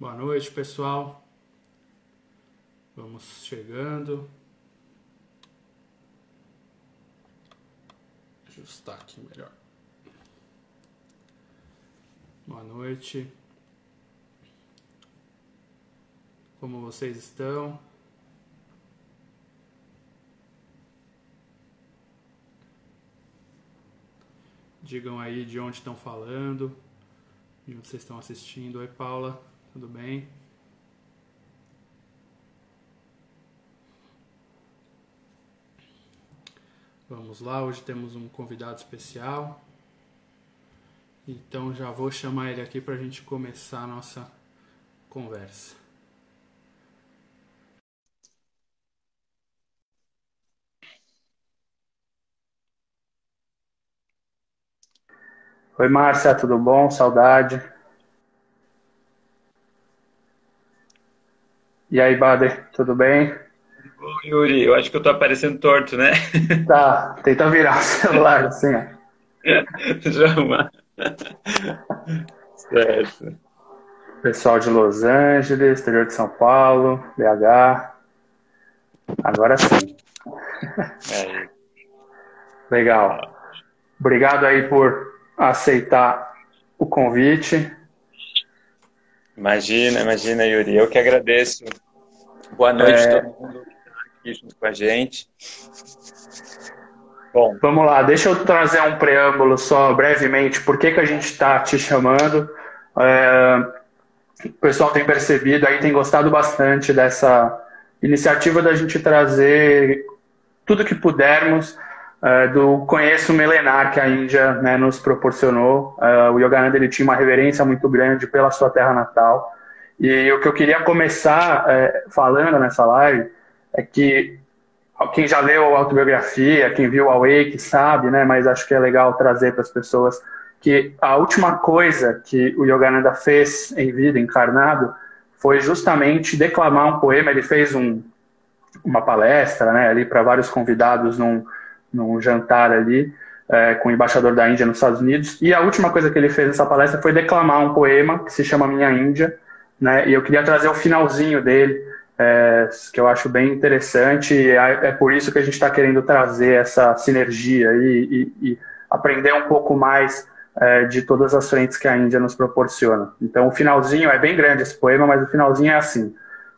Boa noite, pessoal. Vamos chegando. Ajustar aqui melhor. Boa noite. Como vocês estão? Digam aí de onde estão falando, de onde vocês estão assistindo. Oi, Paula, tudo bem? Vamos lá, hoje temos um convidado especial. Então já vou chamar ele aqui para a gente começar a nossa conversa. Oi, Márcia, tudo bom? Saudade. E aí, Bader, tudo bem? Ô, Yuri, eu acho que eu tô aparecendo torto, né? Tá, tenta virar o celular assim, ó. Jamais. Certo. Pessoal de Los Angeles, exterior de São Paulo, BH. Agora sim. Aí, Legal. ó. Obrigado aí por aceitar o convite. Imagina, Yuri. Eu que agradeço. Boa noite a todo mundo que está aqui junto com a gente. Bom, Vamos lá, deixa eu trazer um preâmbulo só brevemente. Por que a gente está te chamando? O pessoal tem percebido aí, tem gostado bastante dessa iniciativa da gente trazer tudo que pudermos do conhecimento milenar que a Índia, né, nos proporcionou. O Yogananda ele tinha uma reverência muito grande pela sua terra natal. E o que eu queria começar falando nessa live é que quem já leu a autobiografia, quem viu a Wake sabe, né, mas acho que é legal trazer para as pessoas que a última coisa que o Yogananda fez em vida, encarnado, foi justamente declamar um poema. Ele fez uma palestra, né, ali para vários convidados num jantar ali com o embaixador da Índia nos Estados Unidos. E a última coisa que ele fez nessa palestra foi declamar um poema que se chama Minha Índia, né? E eu queria trazer o finalzinho dele, que eu acho bem interessante. E é por isso que a gente está querendo trazer essa sinergia e aprender um pouco mais de todas as frentes que a Índia nos proporciona. Então, o finalzinho é bem grande esse poema, mas o finalzinho é assim: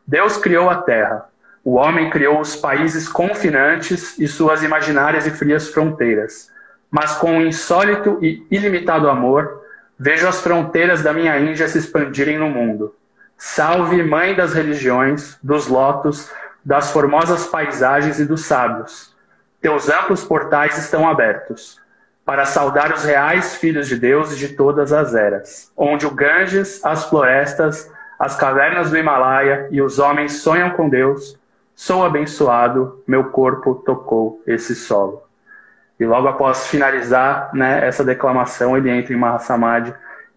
Deus criou a Terra. O homem criou os países confinantes e suas imaginárias e frias fronteiras. Mas com um insólito e ilimitado amor, vejo as fronteiras da minha Índia se expandirem no mundo. Salve, mãe das religiões, dos lotos, das formosas paisagens e dos sábios. Teus amplos portais estão abertos para saudar os reais filhos de Deus de todas as eras, onde o Ganges, as florestas, as cavernas do Himalaia e os homens sonham com Deus. Sou abençoado, meu corpo tocou esse solo. E logo após finalizar, né, essa declamação, ele entra em Mahasamadhi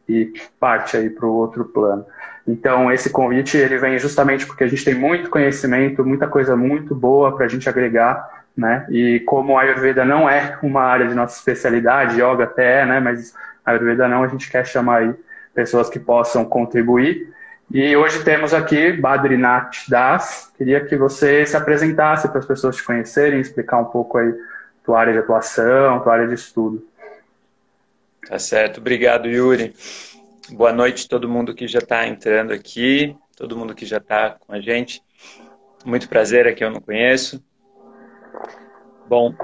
e parte aí para o outro plano. Então, esse convite ele vem justamente porque a gente tem muito conhecimento, muita coisa muito boa para a gente agregar, né? E como a Ayurveda não é uma área de nossa especialidade, yoga até é, né? Mas a Ayurveda não, a gente quer chamar aí pessoas que possam contribuir. E hoje temos aqui Badrinath Das. Queria que você se apresentasse para as pessoas te conhecerem, explicar um pouco aí tua área de atuação, tua área de estudo. tá certo. Obrigado, Yuri. Boa noite a todo mundo que já está entrando aqui, todo mundo que já está com a gente. Muito prazer, aqui eu não conheço. Bom,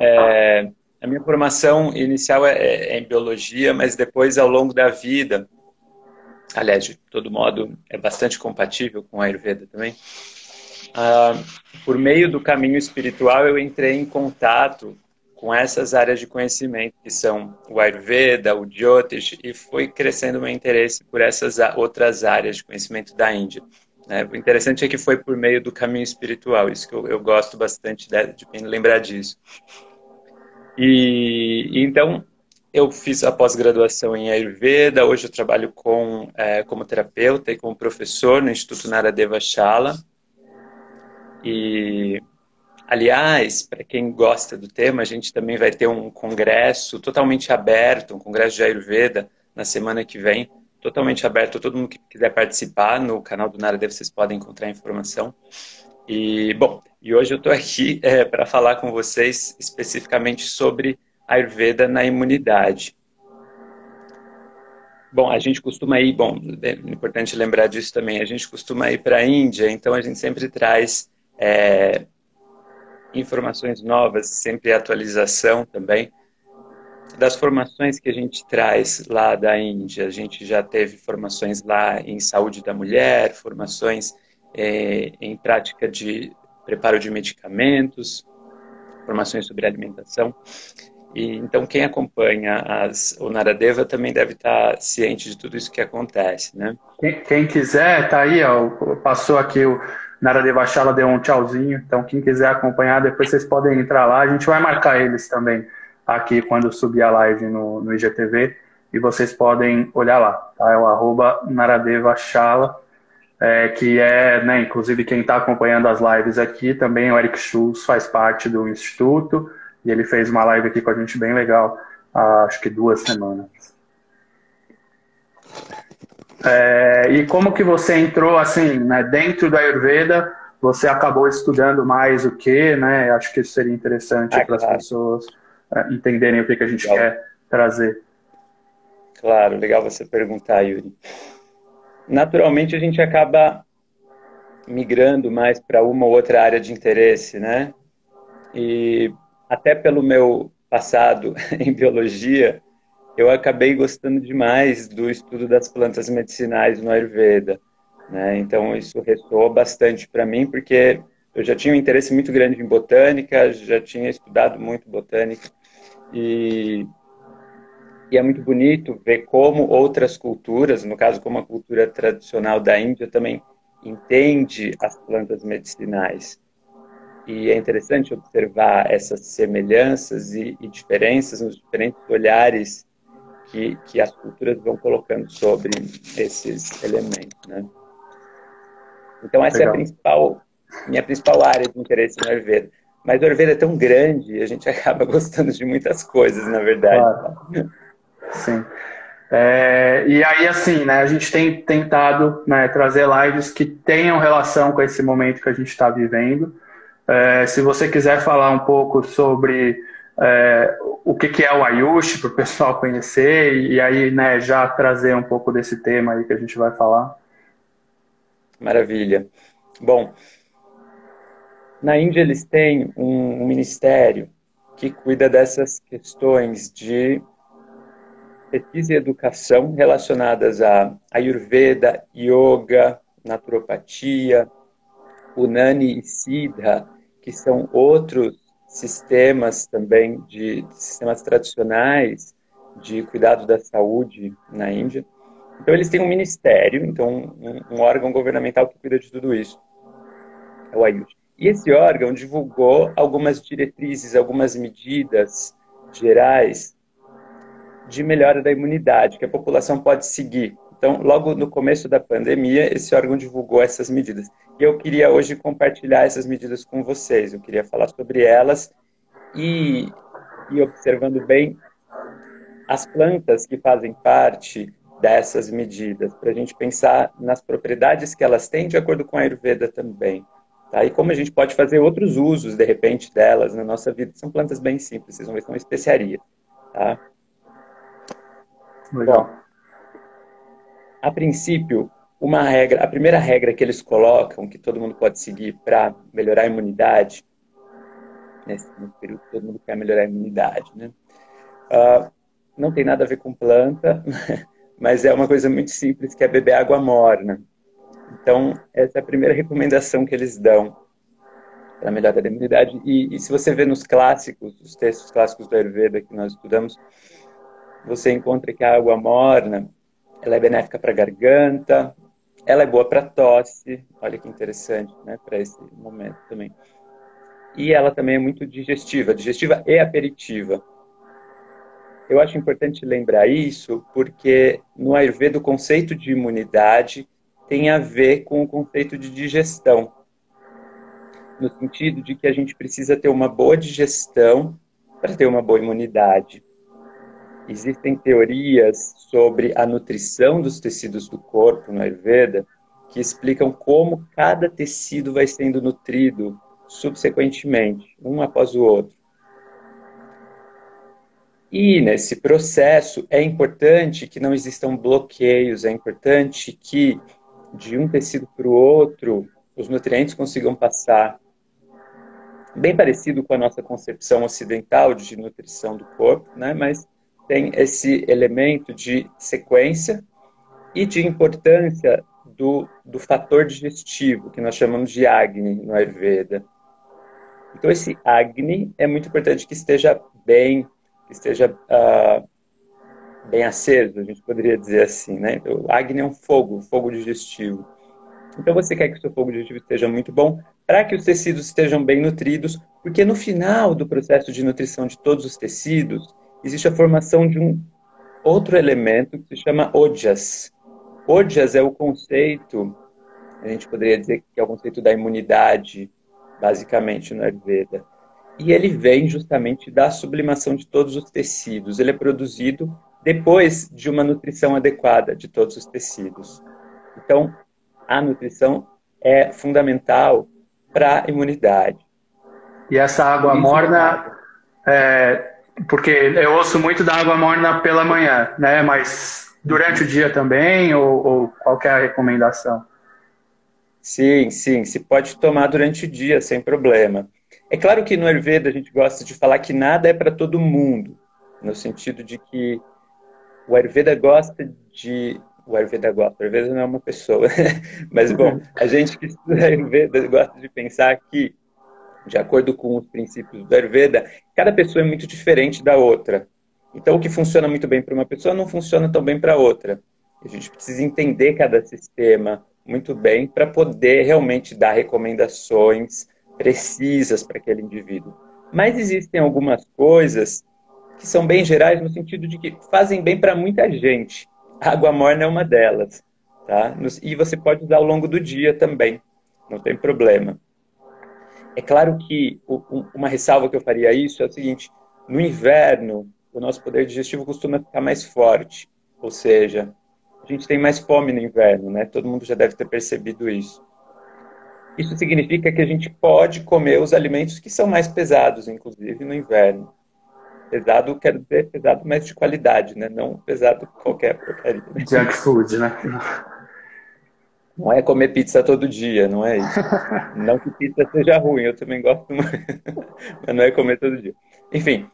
a minha formação inicial é em biologia, mas depois, ao longo da vida, aliás, de todo modo, é bastante compatível com a Ayurveda também. Por meio do caminho espiritual, eu entrei em contato com essas áreas de conhecimento, que são o Ayurveda, o Jyotish, e foi crescendo meu interesse por essas outras áreas de conhecimento da Índia. O interessante é que foi por meio do caminho espiritual, isso que eu gosto bastante de lembrar disso. E então, eu fiz a pós-graduação em Ayurveda, hoje eu trabalho como terapeuta e como professor no Instituto Naradeva Shala. E, aliás, para quem gosta do tema, a gente também vai ter um congresso totalmente aberto, um congresso de Ayurveda, na semana que vem, totalmente aberto a todo mundo que quiser participar. No canal do Naradeva vocês podem encontrar informação. E, bom, e hoje eu estou aqui para falar com vocês especificamente sobre Ayurveda na imunidade. Bom, a gente costuma ir, bom, é importante lembrar disso também, a gente costuma ir para a Índia, então a gente sempre traz informações novas, sempre atualização também das formações que a gente traz lá da Índia. A gente já teve formações lá em saúde da mulher, formações em prática de preparo de medicamentos, formações sobre alimentação. E, então, quem acompanha o Naradeva também deve estar ciente de tudo isso que acontece, né? Quem quiser, tá aí, ó, passou aqui o Naradeva Shala, deu um tchauzinho, então quem quiser acompanhar, depois vocês podem entrar lá, a gente vai marcar eles também aqui quando subir a live no IGTV, e vocês podem olhar lá, tá? É o @Naradeva Shala, que né, inclusive quem está acompanhando as lives aqui, também o Eric Schultz faz parte do Instituto, e ele fez uma live aqui com a gente bem legal, há, acho que 2 semanas. E como que você entrou, assim, né, dentro da Ayurveda, você acabou estudando mais o quê, né? Acho que isso seria interessante para as pessoas entenderem o que a gente quer trazer. Claro, legal você perguntar, Yuri. Naturalmente, a gente acaba migrando mais para uma ou outra área de interesse, né? E até pelo meu passado em biologia, eu acabei gostando demais do estudo das plantas medicinais no Ayurveda, né? Então, isso ressoou bastante para mim, porque eu já tinha um interesse muito grande em botânica, já tinha estudado muito botânica, e é muito bonito ver como outras culturas, no caso, como a cultura tradicional da Índia, também entende as plantas medicinais. E é interessante observar essas semelhanças e diferenças nos diferentes olhares que as culturas vão colocando sobre esses elementos, né? Então, essa Legal. É minha principal área de interesse no Ayurveda. Mas o Ayurveda é tão grande, a gente acaba gostando de muitas coisas, na verdade. Claro. Sim. E aí, assim, né, a gente tem tentado, né, trazer lives que tenham relação com esse momento que a gente está vivendo. Se você quiser falar um pouco sobre o que é o Ayush, para o pessoal conhecer, e aí, né, já trazer um pouco desse tema aí que a gente vai falar. Maravilha. Bom, na Índia eles têm um ministério que cuida dessas questões de pesquisa e educação relacionadas a Ayurveda, Yoga, Naturopatia, Unani e Siddha, que são outros sistemas também sistemas tradicionais de cuidado da saúde na Índia. Então eles têm um ministério, então um órgão governamental que cuida de tudo isso, é o Ayush. E esse órgão divulgou algumas diretrizes, algumas medidas gerais de melhora da imunidade, que a população pode seguir. Então, logo no começo da pandemia, esse órgão divulgou essas medidas. E eu queria hoje compartilhar essas medidas com vocês. Eu queria falar sobre elas e observando bem as plantas que fazem parte dessas medidas, para a gente pensar nas propriedades que elas têm de acordo com a Ayurveda também. Tá? E como a gente pode fazer outros usos, de repente, delas na nossa vida. São plantas bem simples, vocês vão ver que são especiarias. Tá? Legal. Bom, a princípio, a primeira regra que eles colocam, que todo mundo pode seguir para melhorar a imunidade, nesse período todo mundo quer melhorar a imunidade, né? Não tem nada a ver com planta, mas é uma coisa muito simples, que é beber água morna. Então, essa é a primeira recomendação que eles dão para melhorar a imunidade. E se você vê nos clássicos, os textos clássicos do Ayurveda que nós estudamos, você encontra que a água morna, ela é benéfica para a garganta, ela é boa para tosse, olha que interessante, né, para esse momento também. E ela também é muito digestiva e aperitiva. Eu acho importante lembrar isso porque no Ayurveda o conceito de imunidade tem a ver com o conceito de digestão, no sentido de que a gente precisa ter uma boa digestão para ter uma boa imunidade. existem teorias sobre a nutrição dos tecidos do corpo no Ayurveda que explicam como cada tecido vai sendo nutrido subsequentemente, um após o outro. E nesse processo é importante que não existam bloqueios, é importante que de um tecido para o outro os nutrientes consigam passar. Bem parecido com a nossa concepção ocidental de nutrição do corpo, né? Mas tem esse elemento de sequência e de importância do fator digestivo, que nós chamamos de Agni no Ayurveda. Então esse Agni é muito importante que esteja bem, que esteja bem aceso, a gente poderia dizer assim, né? Então, o Agni é um fogo digestivo. Então você quer que o seu fogo digestivo esteja muito bom para que os tecidos estejam bem nutridos, porque no final do processo de nutrição de todos os tecidos, existe a formação de um outro elemento que se chama Ojas. Ojas é o conceito, a gente poderia dizer que é o conceito da imunidade, basicamente, no Ayurveda. E ele vem justamente da sublimação de todos os tecidos. Ele é produzido depois de uma nutrição adequada de todos os tecidos. Então, a nutrição é fundamental para a imunidade. E essa água morna, porque eu ouço muito da água morna pela manhã, né? Mas durante o dia também, ou qual que é a recomendação? Sim, se pode tomar durante o dia, sem problema. É claro que no Ayurveda a gente gosta de falar que nada é para todo mundo, no sentido de que o Ayurveda gosta de... O Ayurveda não é uma pessoa, mas bom, a gente que estuda Ayurveda gosta de pensar que, de acordo com os princípios do Ayurveda, cada pessoa é muito diferente da outra. Então o que funciona muito bem para uma pessoa não funciona tão bem para outra. A gente precisa entender cada sistema muito bem para poder realmente dar recomendações precisas para aquele indivíduo. Mas existem algumas coisas que são bem gerais no sentido de que fazem bem para muita gente. A água morna é uma delas, tá? E você pode usar ao longo do dia também, não tem problema. É claro que uma ressalva que eu faria a isso é o seguinte: no inverno, o nosso poder digestivo costuma ficar mais forte, ou seja, a gente tem mais fome no inverno, né? Todo mundo já deve ter percebido isso. Isso significa que a gente pode comer os alimentos que são mais pesados, inclusive no inverno. Pesado, quero dizer pesado, mas de qualidade, né? Não pesado qualquer porcaria. Né? Junk food, né? Não é comer pizza todo dia, não é isso. Não que pizza seja ruim, eu também gosto muito, mas não é comer todo dia. Enfim,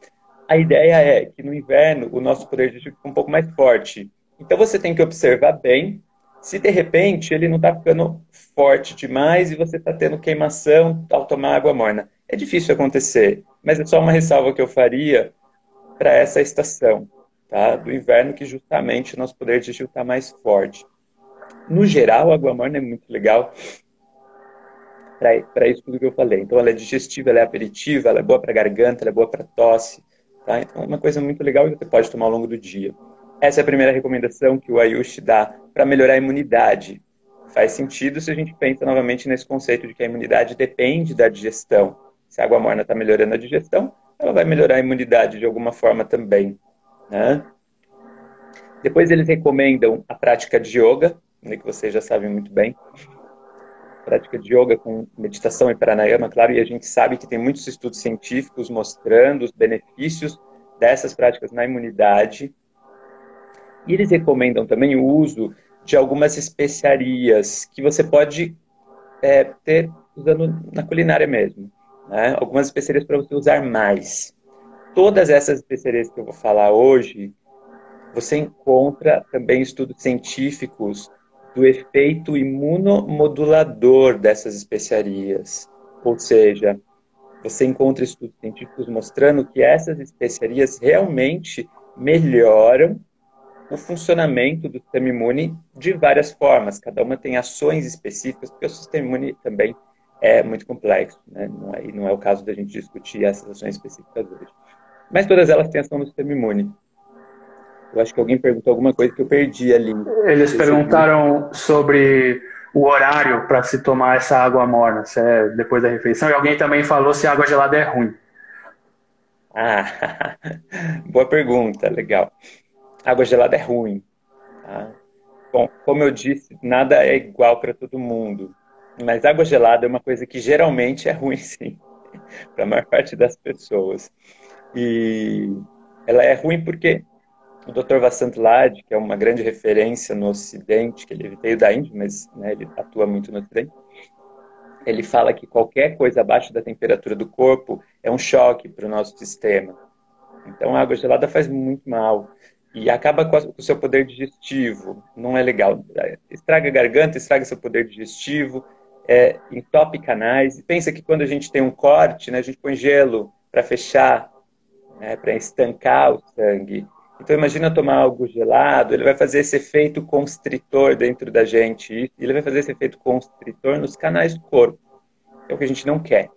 a ideia é que no inverno o nosso poder digestivo fica um pouco mais forte. Então você tem que observar bem se de repente ele não está ficando forte demais e você está tendo queimação ao tomar água morna. É difícil acontecer, mas é só uma ressalva que eu faria para essa estação, tá? Do inverno, que justamente o nosso poder digestivo está mais forte. No geral, a água morna é muito legal para isso tudo que eu falei. Então ela é digestiva, ela é aperitiva, ela é boa para garganta, ela é boa para tosse, tá? Então é uma coisa muito legal e você pode tomar ao longo do dia. Essa é a primeira recomendação que o Ayush dá para melhorar a imunidade. Faz sentido se a gente pensa novamente nesse conceito de que a imunidade depende da digestão. Se a água morna está melhorando a digestão, ela vai melhorar a imunidade de alguma forma também, né? Depois eles recomendam a prática de yoga, né, que vocês já sabem muito bem. Prática de yoga com meditação e pranayama, claro, e a gente sabe que tem muitos estudos científicos mostrando os benefícios dessas práticas na imunidade. E eles recomendam também o uso de algumas especiarias que você pode ter usando na culinária mesmo, né? Algumas especiarias para você usar mais. Todas essas especiarias que eu vou falar hoje, você encontra também estudos científicos do efeito imunomodulador dessas especiarias. Ou seja, você encontra estudos científicos mostrando que essas especiarias realmente melhoram o funcionamento do sistema imune de várias formas. Cada uma tem ações específicas, porque o sistema imune também é muito complexo, né? Não é o caso da gente discutir essas ações específicas hoje. Mas todas elas têm ação no sistema imune. Eu acho que alguém perguntou alguma coisa que eu perdi ali. Eles perguntaram sobre o horário para se tomar essa água morna, se é depois da refeição, e alguém também falou se a água gelada é ruim. Ah, boa pergunta, legal. Água gelada é ruim, tá? Bom, como eu disse, nada é igual para todo mundo. Mas água gelada é uma coisa que geralmente é ruim, sim, para a maior parte das pessoas. E ela é ruim porque o Dr. Vasant Lad, que é uma grande referência no Ocidente, que ele veio da Índia, mas né, ele atua muito no Ocidente, ele fala que qualquer coisa abaixo da temperatura do corpo é um choque para o nosso sistema. Então, a água gelada faz muito mal e acaba com o seu poder digestivo. Não é legal. Estraga a garganta, estraga seu poder digestivo, entope canais. E pensa que quando a gente tem um corte, né, a gente põe gelo para fechar, né, para estancar o sangue. Então, imagina tomar algo gelado, ele vai fazer esse efeito constritor dentro da gente. E ele vai fazer esse efeito constritor nos canais do corpo. É o que a gente não quer.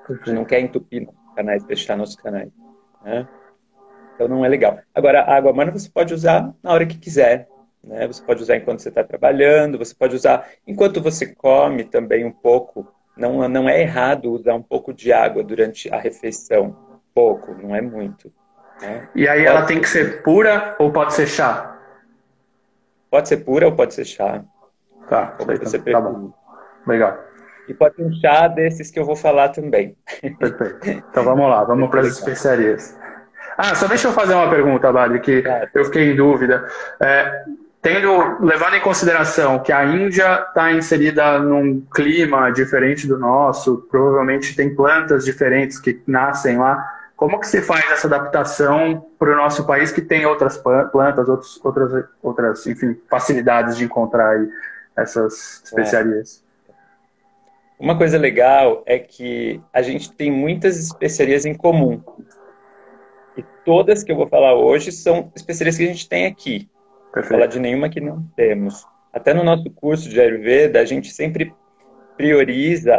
A gente não Perfeito. quer entupir nossos canais, fechar nossos canais, né? Então não é legal. Agora, a água morna você pode usar na hora que quiser, né? Você pode usar enquanto você está trabalhando, você pode usar enquanto você come também um pouco. Não é errado usar um pouco de água durante a refeição. Pouco, não é muito, né? E aí ela Pode tem ser, que ser pura ou pode ser chá? pode ser pura ou pode ser chá, Tá, isso como aí, você então. Tá bom. preferir. Legal. E pode ser um chá desses que eu vou falar também. Perfeito. Então vamos lá, vamos Esse é para as legal. especiarias. Ah, só deixa eu fazer uma pergunta, Badi, que Claro. eu fiquei em dúvida. Levando em consideração que a Índia está inserida num clima diferente do nosso, provavelmente tem plantas diferentes que nascem lá, como que se faz essa adaptação para o nosso país que tem outras plantas, outras, enfim, facilidades de encontrar aí essas É. especiarias? Uma coisa legal é que a gente tem muitas especiarias em comum. E todas que eu vou falar hoje são especiarias que a gente tem aqui. Não vou falar Perfeito. de nenhuma que não temos. Até no nosso curso de Ayurveda, a gente sempre prioriza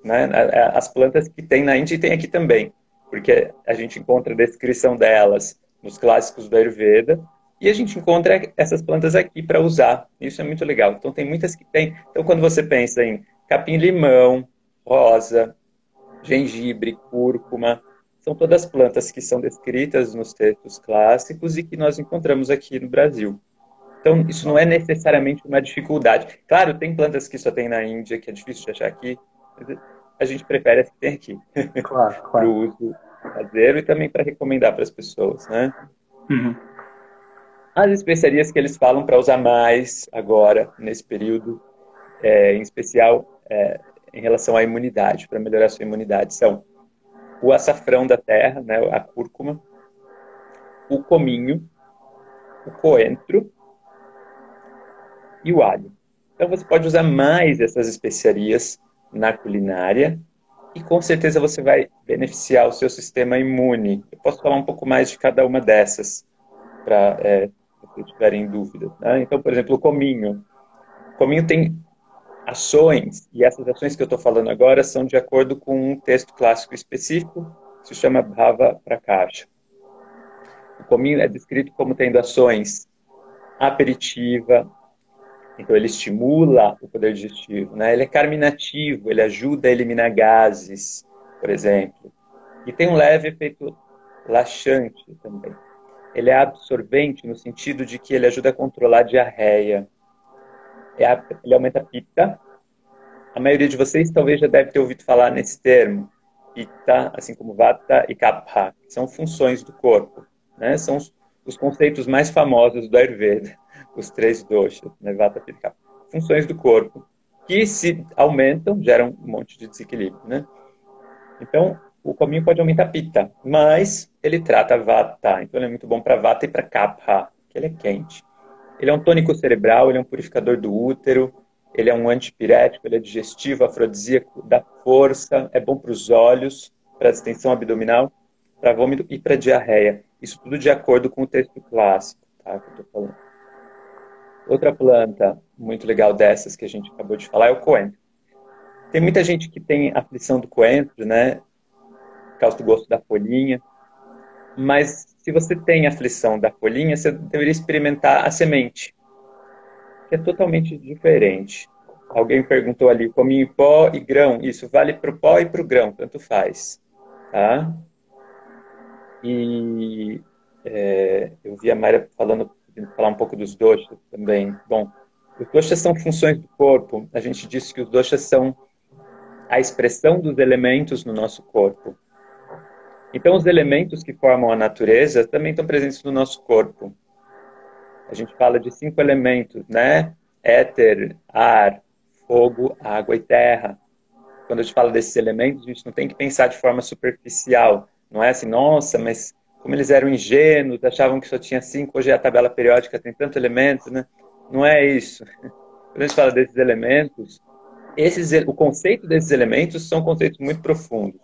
né, as plantas que tem na Índia e tem aqui também. Porque a gente encontra a descrição delas nos clássicos do Ayurveda e a gente encontra essas plantas aqui para usar. Isso é muito legal. Então, tem muitas que tem. Então, quando você pensa em capim-limão, rosa, gengibre, cúrcuma, são todas plantas que são descritas nos textos clássicos e que nós encontramos aqui no Brasil. Então, isso não é necessariamente uma dificuldade. Claro, tem plantas que só tem na Índia, que é difícil de achar aqui, mas a gente prefere as que tem aqui, Claro, para o claro. uso caseiro e também para recomendar para as pessoas, né? Uhum. As especiarias que eles falam para usar mais agora, nesse período, em especial em relação à imunidade, para melhorar a sua imunidade, são o açafrão da terra, né, a cúrcuma, o cominho, o coentro e o alho. Então você pode usar mais essas especiarias na culinária e com certeza você vai beneficiar o seu sistema imune. Eu posso falar um pouco mais de cada uma dessas para se você tiverem dúvidas, né? Então, por exemplo, o cominho. O cominho tem ações, e essas ações que eu estou falando agora são de acordo com um texto clássico específico, que se chama Bhava Prakasha. O cominho é descrito como tendo ações aperitiva, então ele estimula o poder digestivo, né? Ele é carminativo, ele ajuda a eliminar gases, por exemplo. E tem um leve efeito laxante também. Ele é absorvente no sentido de que ele ajuda a controlar a diarreia. Ele aumenta a pita. A maioria de vocês talvez já deve ter ouvido falar nesse termo. Pita, assim como vata e kapha, que são funções do corpo, né? São os conceitos mais famosos do Ayurveda, os três doshas, né? Vata, pita e kapha. Funções do corpo, que se aumentam, geram um monte de desequilíbrio, né? Então, o cominho pode aumentar a pita, mas ele trata vata, então ele é muito bom para vata e para kapha, que ele é quente. Ele é um tônico cerebral, ele é um purificador do útero, ele é um antipirético, ele é digestivo, afrodisíaco, dá força, é bom para os olhos, para a distensão abdominal, para vômito e para diarreia. Isso tudo de acordo com o texto clássico, tá, que eu estou falando. Outra planta muito legal dessas que a gente acabou de falar é o coentro. Tem muita gente que tem aflição do coentro, né, por causa do gosto da folhinha, mas se você tem aflição da folhinha, você deveria experimentar a semente, que é totalmente diferente. Alguém perguntou ali, cominho em pó e grão. Isso vale para o pó e para o grão, tanto faz. Tá? E eu vi a Mayra falar um pouco dos doshas também. Bom, os doshas são funções do corpo. A gente disse que os doshas são a expressão dos elementos no nosso corpo. Então, os elementos que formam a natureza também estão presentes no nosso corpo. A gente fala de 5 elementos, né? Éter, ar, fogo, água e terra. Quando a gente fala desses elementos, a gente não tem que pensar de forma superficial. Não é assim, nossa, mas como eles eram ingênuos, achavam que só tinha 5, hoje a tabela periódica tem tantos elementos, né? Não é isso. Quando a gente fala desses elementos, o conceito desses elementos são conceitos muito profundos.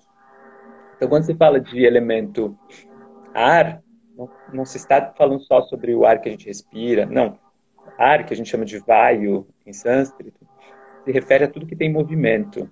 Então, quando se fala de elemento ar, não se está falando só sobre o ar que a gente respira, não. Ar, que a gente chama de vayu em sânscrito, se refere a tudo que tem movimento.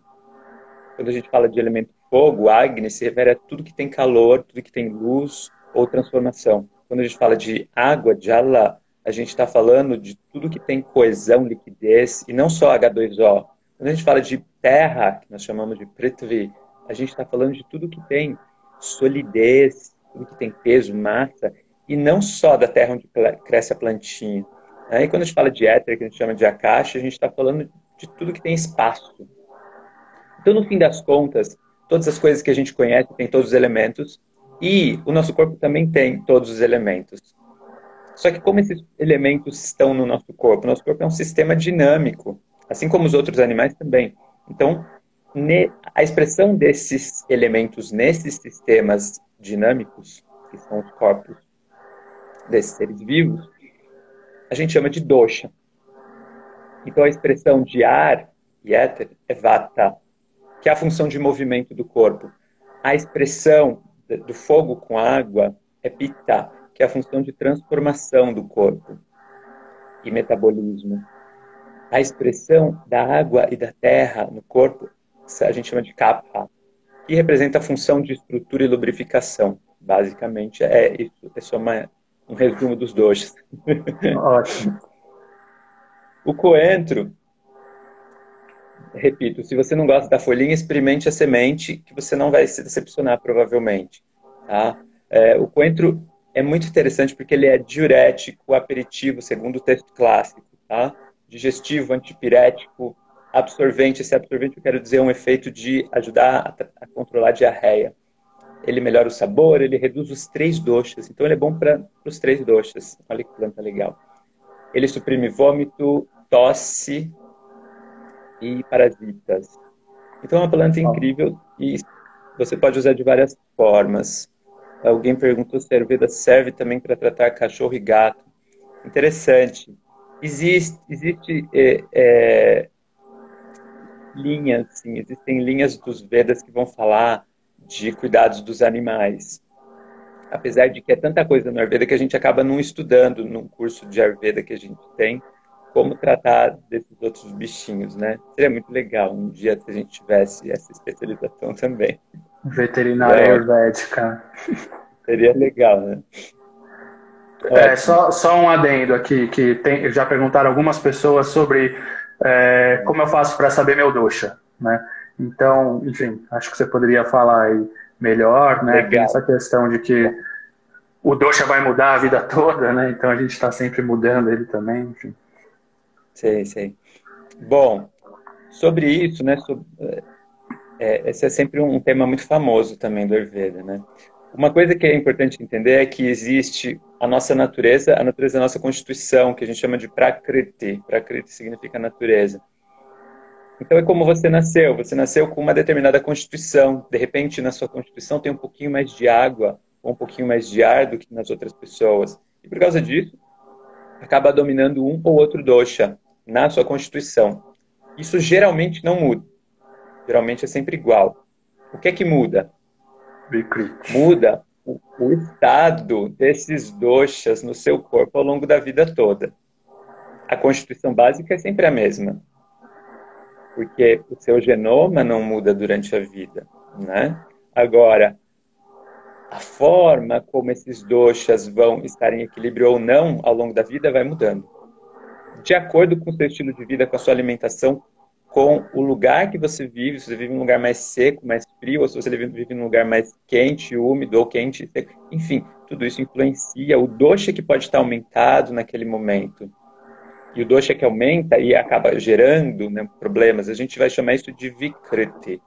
Quando a gente fala de elemento fogo, Agni, se refere a tudo que tem calor, tudo que tem luz ou transformação. Quando a gente fala de água, Jala, a gente está falando de tudo que tem coesão, liquidez, e não só H2O. Quando a gente fala de terra, que nós chamamos de Prithvi, a gente está falando de tudo que tem solidez, tudo que tem peso, massa, e não só da terra onde cresce a plantinha. Aí quando a gente fala de éter, que a gente chama de Akasha, a gente está falando de tudo que tem espaço. Então, no fim das contas, todas as coisas que a gente conhece têm todos os elementos, e o nosso corpo também tem todos os elementos. Só que como esses elementos estão no nosso corpo? Nosso corpo é um sistema dinâmico, assim como os outros animais também. Então, a expressão desses elementos nesses sistemas dinâmicos, que são os corpos desses seres vivos, a gente chama de dosha. Então, a expressão de ar e éter é vata, que é a função de movimento do corpo. A expressão do fogo com água é pitta, que é a função de transformação do corpo e metabolismo. A expressão da água e da terra no corpo a gente chama de kapha, que representa a função de estrutura e lubrificação. Basicamente, é isso. É só um resumo dos doshas. Ótimo. O coentro, repito, se você não gosta da folhinha, experimente a semente, que você não vai se decepcionar, provavelmente. Tá? O coentro é muito interessante porque ele é diurético, aperitivo, segundo o texto clássico. Tá? Digestivo, antipirético, absorvente. Esse absorvente, eu quero dizer, é um efeito de ajudar a controlar a diarreia. Ele melhora o sabor, ele reduz os 3 doshas. Então, ele é bom para os 3 doshas. Olha que planta legal. Ele suprime vômito, tosse e parasitas. Então, é uma planta incrível e você pode usar de várias formas. Alguém perguntou se a Ayurveda serve também para tratar cachorro e gato. Interessante. Existe linhas, sim, existem linhas dos Vedas que vão falar de cuidados dos animais. Apesar de que é tanta coisa no Ayurveda que a gente acaba não estudando num curso de Ayurveda que a gente tem, como tratar desses outros bichinhos, né? Seria muito legal um dia se a gente tivesse essa especialização também. Veterinária ayurvédica. Seria legal, né? Só um adendo aqui, que já perguntaram algumas pessoas sobre como eu faço para saber meu dosha, né? Então, enfim, acho que você poderia falar aí melhor, né? Tem essa questão de que o dosha vai mudar a vida toda, né? Então a gente está sempre mudando ele também, enfim. Sei. Bom, sobre isso, né? Esse é sempre um tema muito famoso também do Ayurveda, né? Uma coisa que é importante entender é que existe a nossa natureza, a natureza da nossa constituição, que a gente chama de Prakriti. Prakriti significa natureza. Então é como você nasceu. Você nasceu com uma determinada constituição. De repente, na sua constituição tem um pouquinho mais de água ou um pouquinho mais de ar do que nas outras pessoas. E por causa disso, acaba dominando um ou outro dosha na sua constituição. Isso geralmente não muda. Geralmente é sempre igual. O que é que muda? Muda o estado desses doshas no seu corpo ao longo da vida toda. A constituição básica é sempre a mesma, porque o seu genoma não muda durante a vida, né? Agora, a forma como esses doshas vão estar em equilíbrio ou não ao longo da vida vai mudando. De acordo com o seu estilo de vida, com a sua alimentação, com o lugar que você vive, se você vive em um lugar mais seco, mais frio, ou se você vive num lugar mais quente, úmido, ou quente, seco. Enfim, tudo isso influencia o dosha que pode estar aumentado naquele momento. E o dosha que aumenta e acaba gerando, né, problemas, a gente vai chamar isso de vikriti.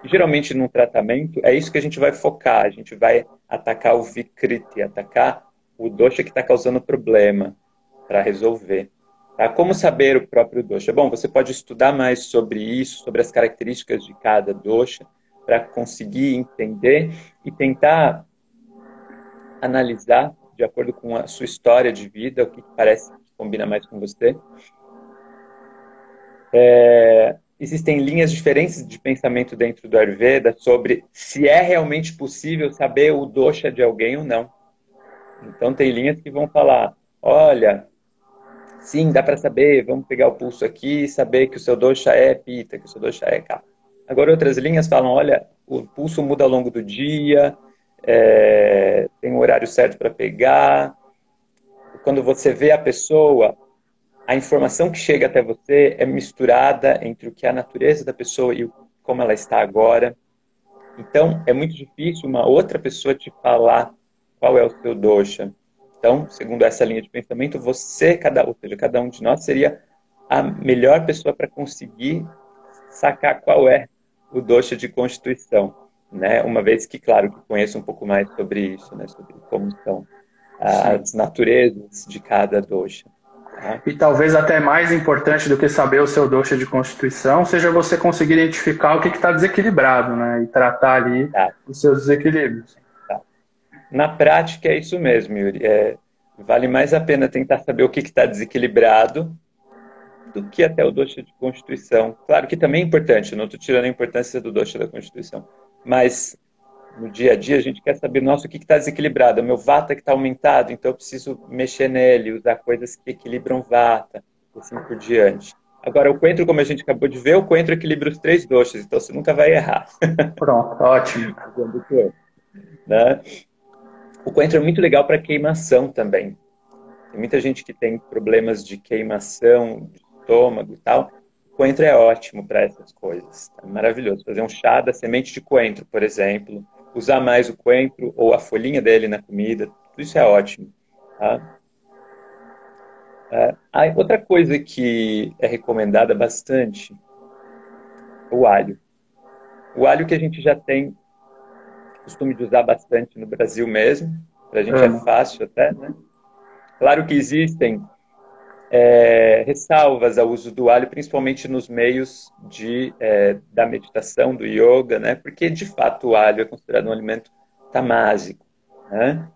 E, geralmente, num tratamento, é isso que a gente vai focar. A gente vai atacar o vikriti, atacar o dosha que está causando problema para resolver. Tá? Como saber o próprio dosha? Bom, você pode estudar mais sobre isso, sobre as características de cada dosha, para conseguir entender e tentar analisar, de acordo com a sua história de vida, o que parece que combina mais com você. Existem linhas diferentes de pensamento dentro do Ayurveda sobre se é realmente possível saber o dosha de alguém ou não. Então, tem linhas que vão falar, olha, sim, dá para saber, vamos pegar o pulso aqui e saber que o seu dosha é pita, que o seu dosha é kapha. Agora, outras linhas falam, olha, o pulso muda ao longo do dia, tem um horário certo para pegar. Quando você vê a pessoa, a informação que chega até você é misturada entre o que é a natureza da pessoa e como ela está agora. Então, é muito difícil uma outra pessoa te falar qual é o seu dosha. Então, segundo essa linha de pensamento, você, ou seja, cada um de nós seria a melhor pessoa para conseguir sacar qual é o dosha de constituição, né? Uma vez que, claro, que conheça um pouco mais sobre isso, né? Sobre como são as naturezas de cada dosha. Tá? E talvez até mais importante do que saber o seu dosha de constituição seja você conseguir identificar o que está desequilibrado, né? E tratar ali os seus desequilíbrios. Tá. Na prática é isso mesmo, Yuri. Vale mais a pena tentar saber o que está desequilibrado do que até o dosha de constituição. Claro que também é importante, não estou tirando a importância do dosha da constituição, mas no dia a dia a gente quer saber, nossa, o que está desequilibrado? O meu vata que está aumentado, então eu preciso mexer nele, usar coisas que equilibram vata, assim por diante. Agora, o coentro, como a gente acabou de ver, o coentro equilibra os 3 doshas, então você nunca vai errar. Pronto, ótimo. Né? O coentro é muito legal para queimação também. Tem muita gente que tem problemas de queimação, de estômago e tal. O coentro é ótimo para essas coisas. É maravilhoso. Fazer um chá da semente de coentro, por exemplo. Usar mais o coentro ou a folhinha dele na comida. Tudo isso é ótimo. Tá? Outra coisa que é recomendada bastante é o alho. O alho que a gente já tem costume de usar bastante no Brasil mesmo. Para a gente é fácil até, né? Claro que existem ressalvas ao uso do alho, principalmente nos meios da meditação, do yoga, né? Porque, de fato, o alho é considerado um alimento tamásico, né?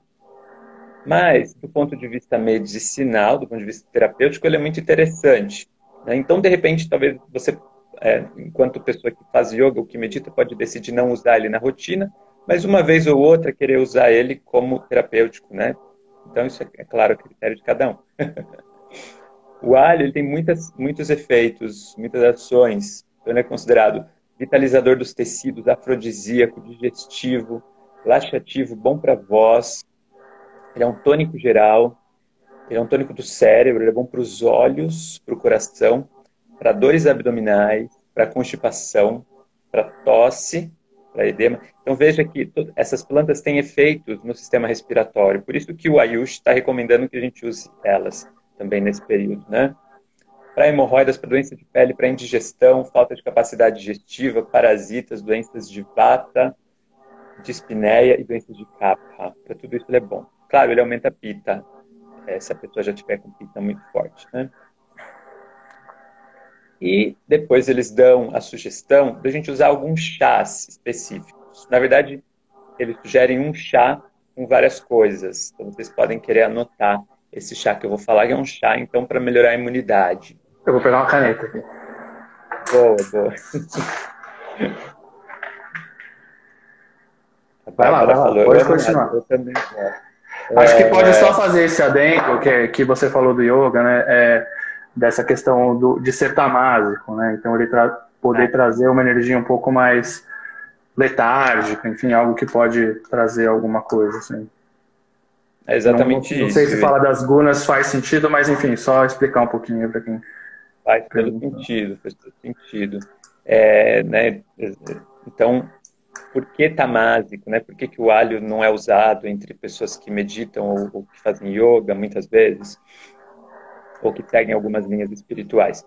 Mas, do ponto de vista medicinal, do ponto de vista terapêutico, ele é muito interessante, né? Então, de repente, talvez você, enquanto pessoa que faz yoga ou que medita, pode decidir não usar ele na rotina, mas uma vez ou outra querer usar ele como terapêutico, né? Então, isso é claro, a critério de cada um. O alho ele tem muitos efeitos, muitas ações. Então, ele é considerado vitalizador dos tecidos, afrodisíaco, digestivo, laxativo, bom para a voz. Ele é um tônico geral, ele é um tônico do cérebro, ele é bom para os olhos, para o coração, para dores abdominais, para constipação, para tosse, para edema. Então veja que essas plantas têm efeitos no sistema respiratório. Por isso que o Ayush está recomendando que a gente use elas também nesse período, né? Para hemorroidas, para doença de pele, para indigestão, falta de capacidade digestiva, parasitas, doenças de vata, dispneia e doenças de kapha. Para tudo isso ele é bom. Claro, ele aumenta a pita, se a pessoa já tiver com pita muito forte, né? E depois eles dão a sugestão de a gente usar alguns chás específicos. Na verdade, eles sugerem um chá com várias coisas. Então, vocês podem querer anotar esse chá que eu vou falar, que é um chá, então, para melhorar a imunidade. Eu vou pegar uma caneta aqui. Boa, boa. Vai lá, pode continuar. Eu também Acho que pode só fazer esse adendo que você falou do yoga, né? Dessa questão de ser tamásico, né? Então ele poder trazer uma energia um pouco mais letárgica, enfim, algo que pode trazer alguma coisa, assim. É exatamente isso. Não sei se falar das gunas faz sentido, mas enfim, só explicar um pouquinho para quem Faz todo sentido, faz todo sentido. Né? Então, por que tamásico, né? Por que que o alho não é usado entre pessoas que meditam ou que fazem yoga, muitas vezes, ou que seguem algumas linhas espirituais?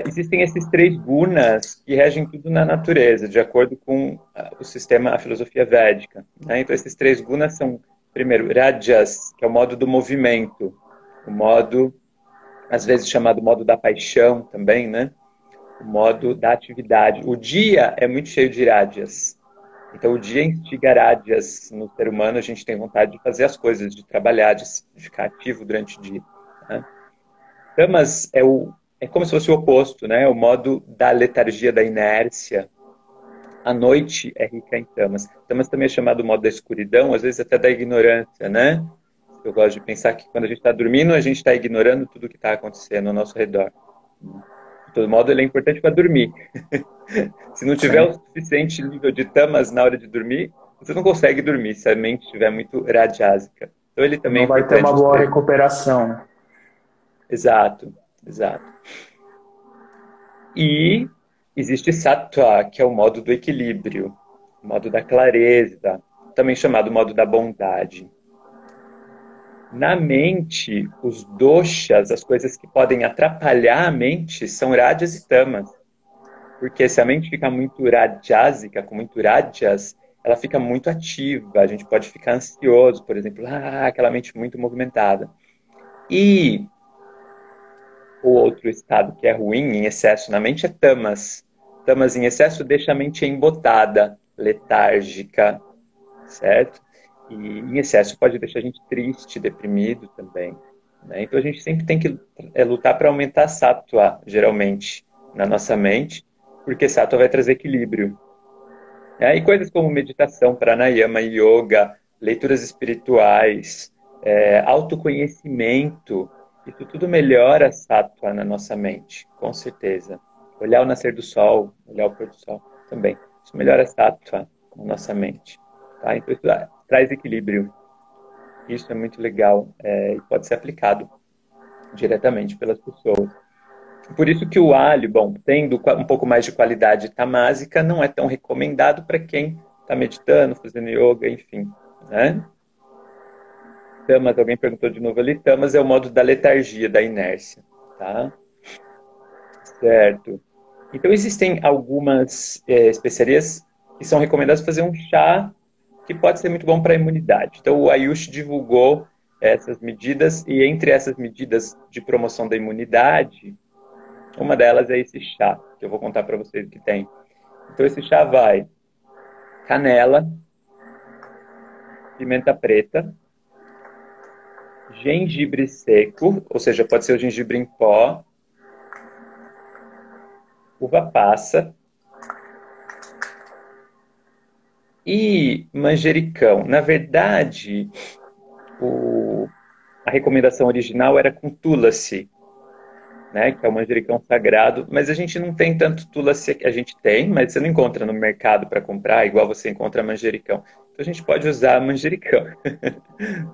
Existem esses 3 gunas que regem tudo na natureza, de acordo com o sistema, a filosofia védica, né? Então, esses 3 gunas são, primeiro, rajas, que é o modo do movimento, o modo, às vezes chamado modo da paixão também, né? O modo da atividade. O dia é muito cheio de rajas. Então, o dia instiga rajas no ser humano, a gente tem vontade de fazer as coisas, de trabalhar, de ficar ativo durante o dia, né? Tamas é como se fosse o oposto, né? O modo da letargia, da inércia. A noite é rica em tamas. Tamas também é chamado modo da escuridão, às vezes até da ignorância, né? Eu gosto de pensar que quando a gente está dormindo, a gente está ignorando tudo o que está acontecendo ao nosso redor. De todo modo, ele é importante para dormir. Se não tiver o suficiente nível de tamas na hora de dormir, você não consegue dormir se a mente estiver muito rajásica. Então ele também Não vai ter uma boa recuperação, né? Exato, exato. E existe sattva, que é o modo do equilíbrio, o modo da clareza, também chamado modo da bondade. Na mente, os doshas, as coisas que podem atrapalhar a mente, são rajas e tamas. Porque se a mente fica muito rajásica, com muito rajas, ela fica muito ativa, a gente pode ficar ansioso, por exemplo, aquela mente muito movimentada. E o outro estado que é ruim, em excesso na mente, é tamas. Tamas em excesso deixa a mente embotada, letárgica, certo? E em excesso pode deixar a gente triste, deprimido também, né? Então a gente sempre tem que lutar para aumentar a sattva, geralmente, na nossa mente, porque sattva vai trazer equilíbrio. E coisas como meditação, pranayama, yoga, leituras espirituais, autoconhecimento, isso tudo melhora a sattva na nossa mente, com certeza. Olhar o nascer do sol, olhar o pôr do sol também. Isso melhora a sattva na nossa mente. Tá? Então isso traz equilíbrio. Isso é muito legal e pode ser aplicado diretamente pelas pessoas. Por isso que o alho, bom, tendo um pouco mais de qualidade tamásica, não é tão recomendado para quem está meditando, fazendo yoga, enfim, né? Tamas, alguém perguntou de novo ali, tamas é o modo da letargia, da inércia, tá? Certo. Então existem algumas especiarias que são recomendadas fazer um chá que pode ser muito bom para a imunidade. Então o Ayush divulgou essas medidas e entre essas medidas de promoção da imunidade, uma delas é esse chá, que eu vou contar para vocês o que tem. Então, esse chá vai canela, pimenta preta, gengibre seco, ou seja, pode ser o gengibre em pó, uva passa e manjericão. Na verdade, a recomendação original era com tulasi, né, que é o manjericão sagrado, mas a gente não tem tanto tulasi, a gente tem, mas você não encontra no mercado para comprar, igual você encontra manjericão. Então a gente pode usar manjericão,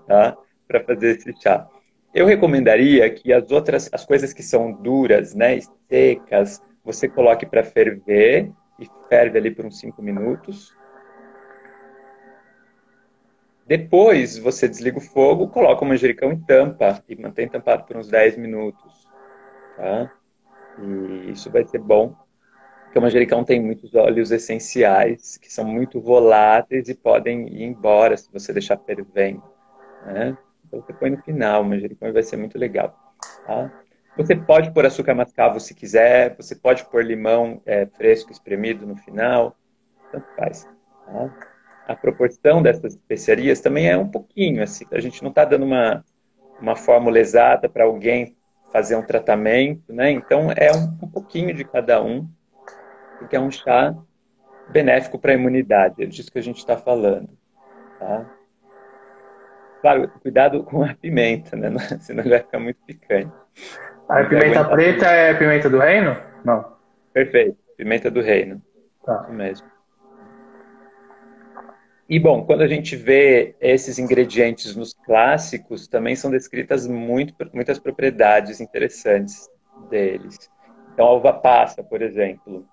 tá, para fazer esse chá. Eu recomendaria que as coisas que são duras, né, secas, você coloque para ferver e ferve ali por uns 5 minutos. Depois você desliga o fogo, coloca o manjericão e tampa e mantém tampado por uns 10 minutos. Tá? E isso vai ser bom, porque o manjericão tem muitos óleos essenciais que são muito voláteis e podem ir embora se você deixar fervendo, né? Então você põe no final o manjericão e vai ser muito legal, tá? Você pode pôr açúcar mascavo se quiser, você pode pôr limão fresco espremido no final, tanto faz, tá? A proporção dessas especiarias também é um pouquinho assim, a gente não está dando uma fórmula exata para alguém fazer um tratamento, né? Então é um pouquinho de cada um, porque é um chá benéfico para a imunidade, é disso que a gente está falando, tá? Claro, cuidado com a pimenta, né? Senão vai ficar muito picante. A pimenta preta é pimenta do reino? Não. Perfeito, pimenta do reino. Tá. Isso mesmo. E, bom, quando a gente vê esses ingredientes nos clássicos, também são descritas muitas propriedades interessantes. deles. Então, a uva passa, por exemplo,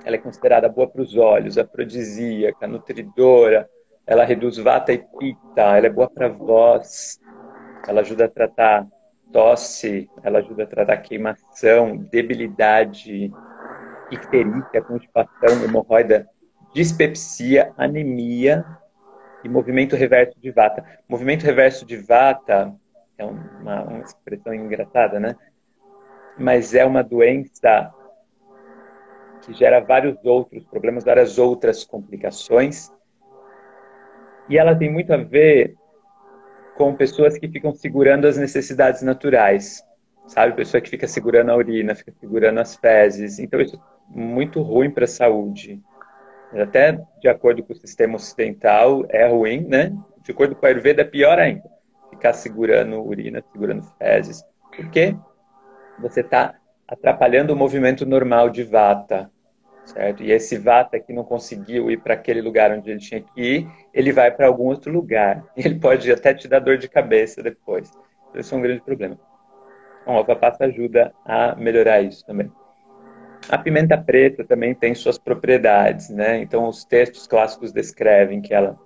ela é considerada boa para os olhos, afrodisíaca, nutridora, ela reduz vata e pitta, ela é boa para a voz, ela ajuda a tratar tosse, ela ajuda a tratar queimação, debilidade, icterícia, constipação, hemorroida, dispepsia, anemia e movimento reverso de vata. Movimento reverso de vata é uma expressão engraçada, né? Mas é uma doença que gera vários outros problemas, várias outras complicações. E ela tem muito a ver com pessoas que ficam segurando as necessidades naturais, sabe? Pessoa que fica segurando a urina, fica segurando as fezes. Então, isso é muito ruim para a saúde. Até de acordo com o sistema ocidental, é ruim, né? De acordo com a Ayurveda, é pior ainda. Ficar segurando urina, segurando fezes. Por quê? Você está atrapalhando o movimento normal de vata, certo? E esse vata que não conseguiu ir para aquele lugar onde ele tinha que ir, ele vai para algum outro lugar. Ele pode até te dar dor de cabeça depois. Então, isso é um grande problema. Então, a uva passa ajuda a melhorar isso também. A pimenta preta também tem suas propriedades, né? Então, os textos clássicos descrevem que ela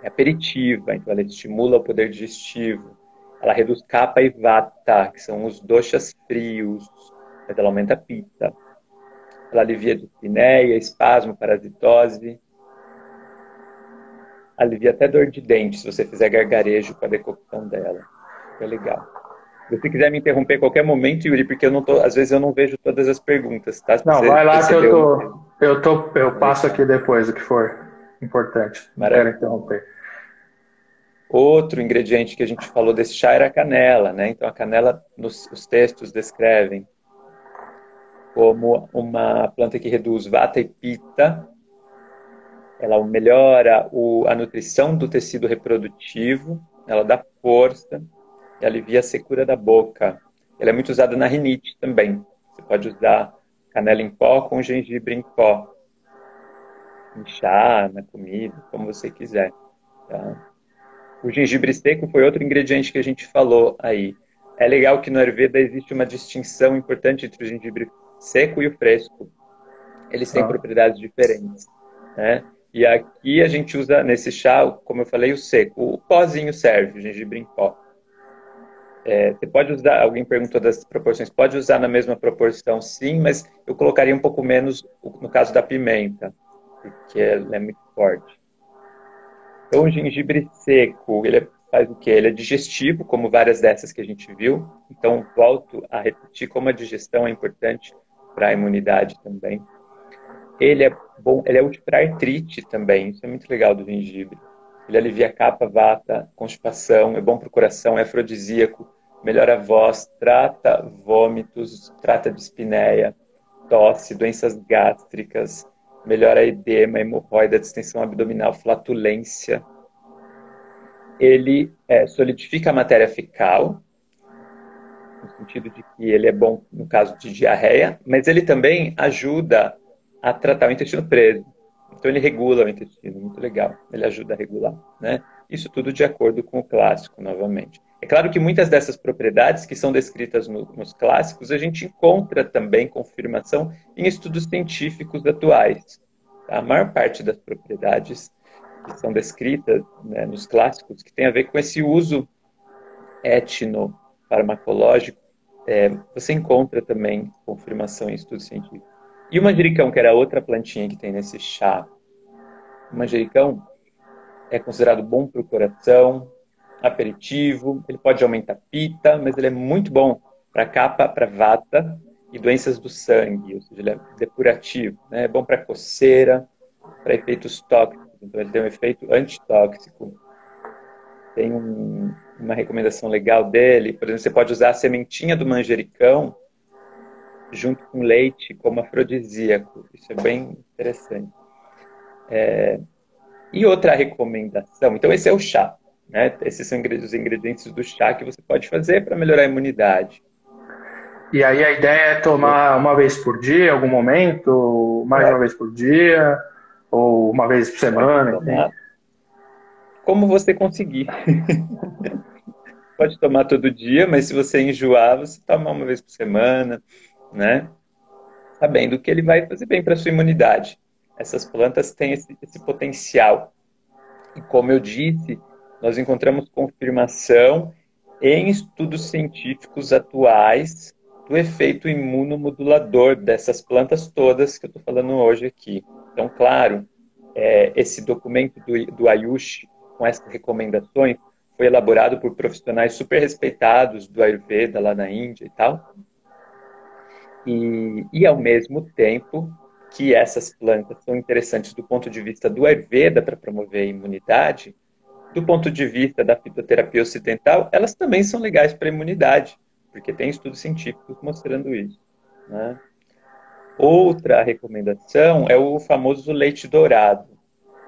é aperitiva, então ela estimula o poder digestivo, ela reduz kapha e vata, que são os doshas frios, mas ela aumenta a pitta. Ela alivia dispneia, espasmo, parasitose. Alivia até dor de dente, se você fizer gargarejo com a decocção dela. É legal. Se você quiser me interromper a qualquer momento, Yuri, porque eu não tô, às vezes eu não vejo todas as perguntas, tá? Não, vai lá que eu passo aqui depois o que for importante. Não quero interromper. Outro ingrediente que a gente falou desse chá era a canela, né? Então a canela, os textos descrevem como uma planta que reduz vata e pitta, ela melhora a nutrição do tecido reprodutivo, ela dá força e alivia a secura da boca. Ela é muito usada na rinite também. Você pode usar canela em pó com gengibre em pó, em chá, na comida, como você quiser. Tá? O gengibre seco foi outro ingrediente que a gente falou aí. É legal que no Ayurveda existe uma distinção importante entre o gengibre seco e o fresco. Eles têm propriedades diferentes, né? E aqui a gente usa nesse chá, como eu falei, o seco. O pozinho serve, o gengibre em pó. Você pode usar, alguém perguntou das proporções, pode usar na mesma proporção, sim, mas eu colocaria um pouco menos no caso da pimenta, porque ela é muito forte. Então, o gengibre seco, ele faz o quê? Ele é digestivo, como várias dessas que a gente viu. Então, volto a repetir como a digestão é importante para a imunidade também. Ele é bom, ele é útil para artrite também, isso é muito legal do gengibre. Ele alivia kapha, vata, constipação, é bom para o coração, é afrodisíaco, melhora a voz, trata vômitos, trata dispneia, tosse, doenças gástricas, melhora edema, hemorroida, distensão abdominal, flatulência. Ele solidifica a matéria fecal, no sentido de que ele é bom no caso de diarreia, mas ele também ajuda a tratar o intestino preso. Então ele regula o intestino, muito legal. Ele ajuda a regular, né? Isso tudo de acordo com o clássico, novamente. É claro que muitas dessas propriedades que são descritas nos clássicos, a gente encontra também confirmação em estudos científicos atuais. A maior parte das propriedades que são descritas, né, nos clássicos, que tem a ver com esse uso etnofarmacológico, você encontra também confirmação em estudos científicos. E o manjericão, que era outra plantinha que tem nesse chá. O manjericão é considerado bom para o coração, aperitivo, ele pode aumentar a pita, mas ele é muito bom para kapha, para vata e doenças do sangue, ou seja, ele é depurativo, né? É bom para coceira, para efeitos tóxicos, então ele tem um efeito antitóxico. Tem uma recomendação legal dele, por exemplo, você pode usar a sementinha do manjericão junto com leite como afrodisíaco. Isso é bem interessante. E outra recomendação, então esse é o chá, né? Esses são os ingredientes do chá que você pode fazer para melhorar a imunidade. E aí a ideia é tomar uma vez por dia, em algum momento, mais uma vez por dia, ou uma vez por semana, enfim. Como você conseguir. pode tomar todo dia, mas se você enjoar, você toma uma vez por semana, né? Sabendo que ele vai fazer bem para a sua imunidade. Essas plantas têm esse potencial. E como eu disse, nós encontramos confirmação em estudos científicos atuais do efeito imunomodulador dessas plantas todas que eu estou falando hoje aqui. Então, claro, esse documento do Ayush, com essas recomendações, foi elaborado por profissionais super respeitados do Ayurveda lá na Índia e tal. E ao mesmo tempo que essas plantas são interessantes do ponto de vista do Ayurveda para promover a imunidade, do ponto de vista da fitoterapia ocidental, elas também são legais para a imunidade, porque tem estudos científicos mostrando isso, né? Outra recomendação é o famoso leite dourado,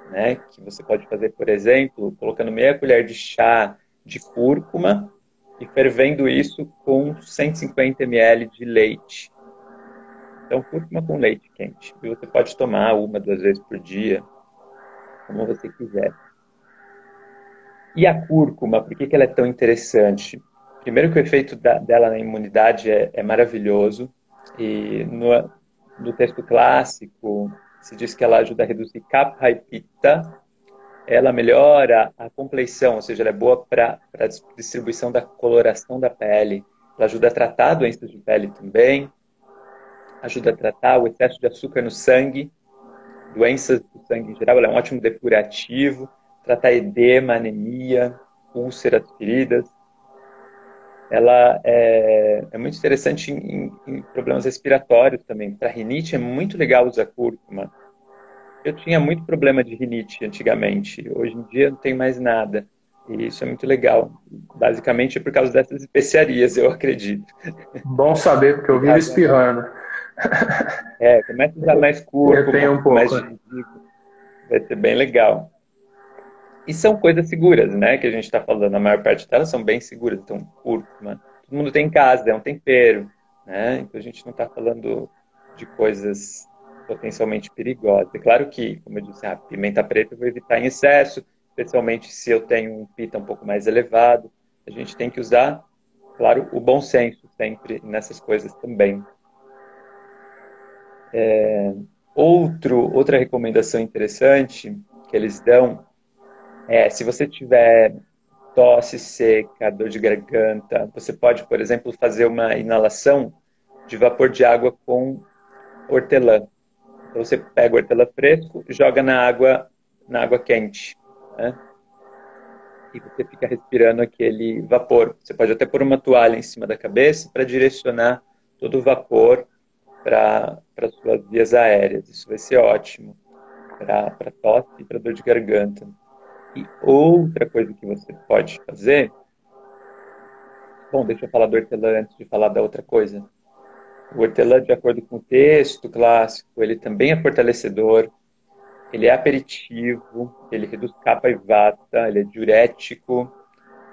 né? Que você pode fazer, por exemplo, colocando meia colher de chá de cúrcuma e fervendo isso com 150 ml de leite. Então, cúrcuma com leite quente. E você pode tomar 1, 2 vezes por dia, como você quiser. E a cúrcuma, por que ela é tão interessante? Primeiro que o efeito dela na imunidade é maravilhoso. E no texto clássico, se diz que ela ajuda a reduzir kapha e pitta. Ela melhora a compleição, ou seja, ela é boa para a distribuição da coloração da pele. Ela ajuda a tratar doenças de pele também. Ajuda a tratar o excesso de açúcar no sangue, doenças do sangue em geral. Ela é um ótimo depurativo, tratar edema, anemia, úlceras, feridas. Ela é muito interessante em problemas respiratórios também. Para rinite é muito legal usar cúrcuma. Eu tinha muito problema de rinite antigamente. Hoje em dia não tem mais nada. E isso é muito legal. Basicamente é por causa dessas especiarias, eu acredito. Bom saber, porque eu vivo espirrando. Começa a usar mais cúrcuma, Eu tenho um pouco. mais gengibre. Vai ser bem legal. E são coisas seguras, né? Que a gente está falando. A maior parte delas são bem seguras. Então, cúrcuma. Todo mundo tem em casa, é um tempero, né? Então a gente não está falando de coisas potencialmente perigosas. É claro que, como eu disse, a pimenta preta eu vou evitar em excesso, especialmente se eu tenho um pita um pouco mais elevado. A gente tem que usar, claro, o bom senso sempre nessas coisas também. Outra recomendação interessante que eles dão se você tiver tosse seca, dor de garganta, você pode, por exemplo, fazer uma inalação de vapor de água com hortelã. Então você pega o hortelã fresco, joga na água quente, né? E você fica respirando aquele vapor. Você pode até pôr uma toalha em cima da cabeça para direcionar todo o vapor para as suas vias aéreas. Isso vai ser ótimo para tosse e para dor de garganta. E outra coisa que você pode fazer... Bom, deixa eu falar do hortelã antes de falar da outra coisa. O hortelã, de acordo com o texto clássico, ele também é fortalecedor, ele é aperitivo, ele reduz kapha e vata, ele é diurético,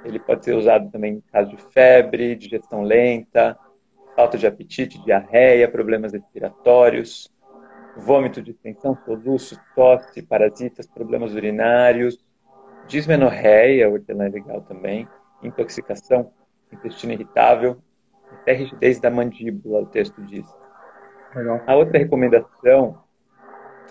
ele pode ser usado também em caso de febre, digestão lenta, falta de apetite, diarreia, problemas respiratórios, vômito, distensão, soluço, tosse, parasitas, problemas urinários, dismenorreia, o hortelã é legal também, intoxicação, intestino irritável, até rigidez da mandíbula, o texto diz. Legal. A outra recomendação,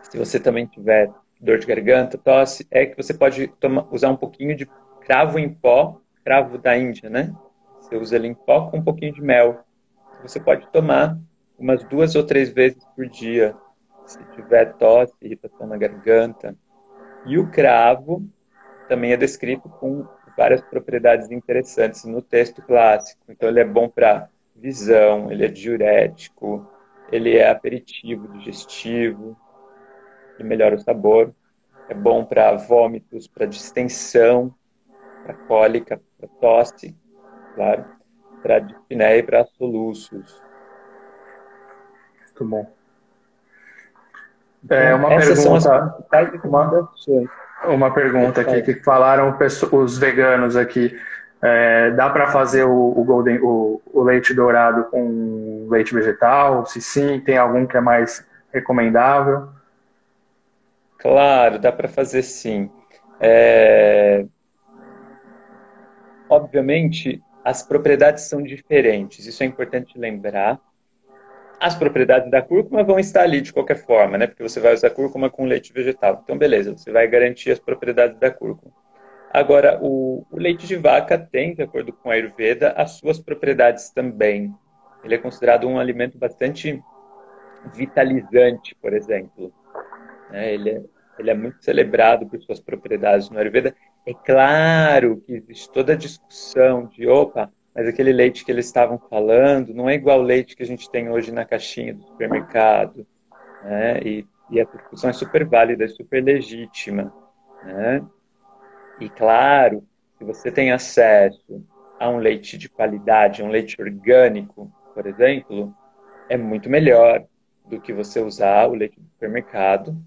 se você também tiver dor de garganta, tosse, é que você pode usar um pouquinho de cravo em pó, cravo da Índia, né? Você usa ele em pó com um pouquinho de mel. Você pode tomar umas 2 ou 3 vezes por dia, se tiver tosse, irritação na garganta. E o cravo também é descrito com várias propriedades interessantes no texto clássico. Então, ele é bom para visão, ele é diurético, ele é aperitivo, digestivo, ele melhora o sabor, é bom para vômitos, para distensão, para cólica, para tosse, claro, para dispneia e para soluços. Muito bom. Então, essas são as principais recomendações. Uma pergunta aqui que falaram os veganos aqui. Dá para fazer o leite dourado com leite vegetal? Se sim, tem algum que é mais recomendável? Claro, dá para fazer sim. obviamente, as propriedades são diferentes. Isso é importante lembrar. As propriedades da cúrcuma vão estar ali de qualquer forma, né? Porque você vai usar cúrcuma com leite vegetal. Então, beleza, você vai garantir as propriedades da cúrcuma. Agora, o leite de vaca tem, de acordo com a Ayurveda, as suas propriedades também. Ele é considerado um alimento bastante vitalizante, por exemplo. Ele é muito celebrado por suas propriedades no Ayurveda. É claro que existe toda a discussão de, opa, mas aquele leite que eles estavam falando não é igual ao leite que a gente tem hoje na caixinha do supermercado, né? E essa discussão é super válida, é super legítima, né? E claro, se você tem acesso a um leite de qualidade, um leite orgânico, por exemplo, é muito melhor do que você usar o leite do supermercado.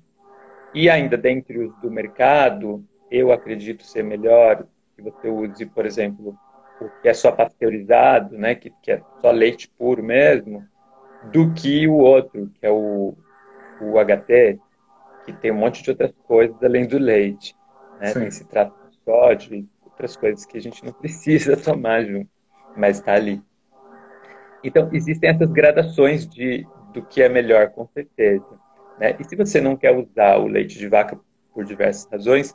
E ainda dentre os do mercado, eu acredito ser melhor que você use, por exemplo, o que é só pasteurizado, né, que é só leite puro mesmo, do que o outro, que é o UHT, que tem um monte de outras coisas além do leite, né? Tem Sim. citrato de sódio e outras coisas que a gente não precisa tomar junto, mas está ali. Então, existem essas gradações do que é melhor, com certeza, né? E se você não quer usar o leite de vaca por diversas razões,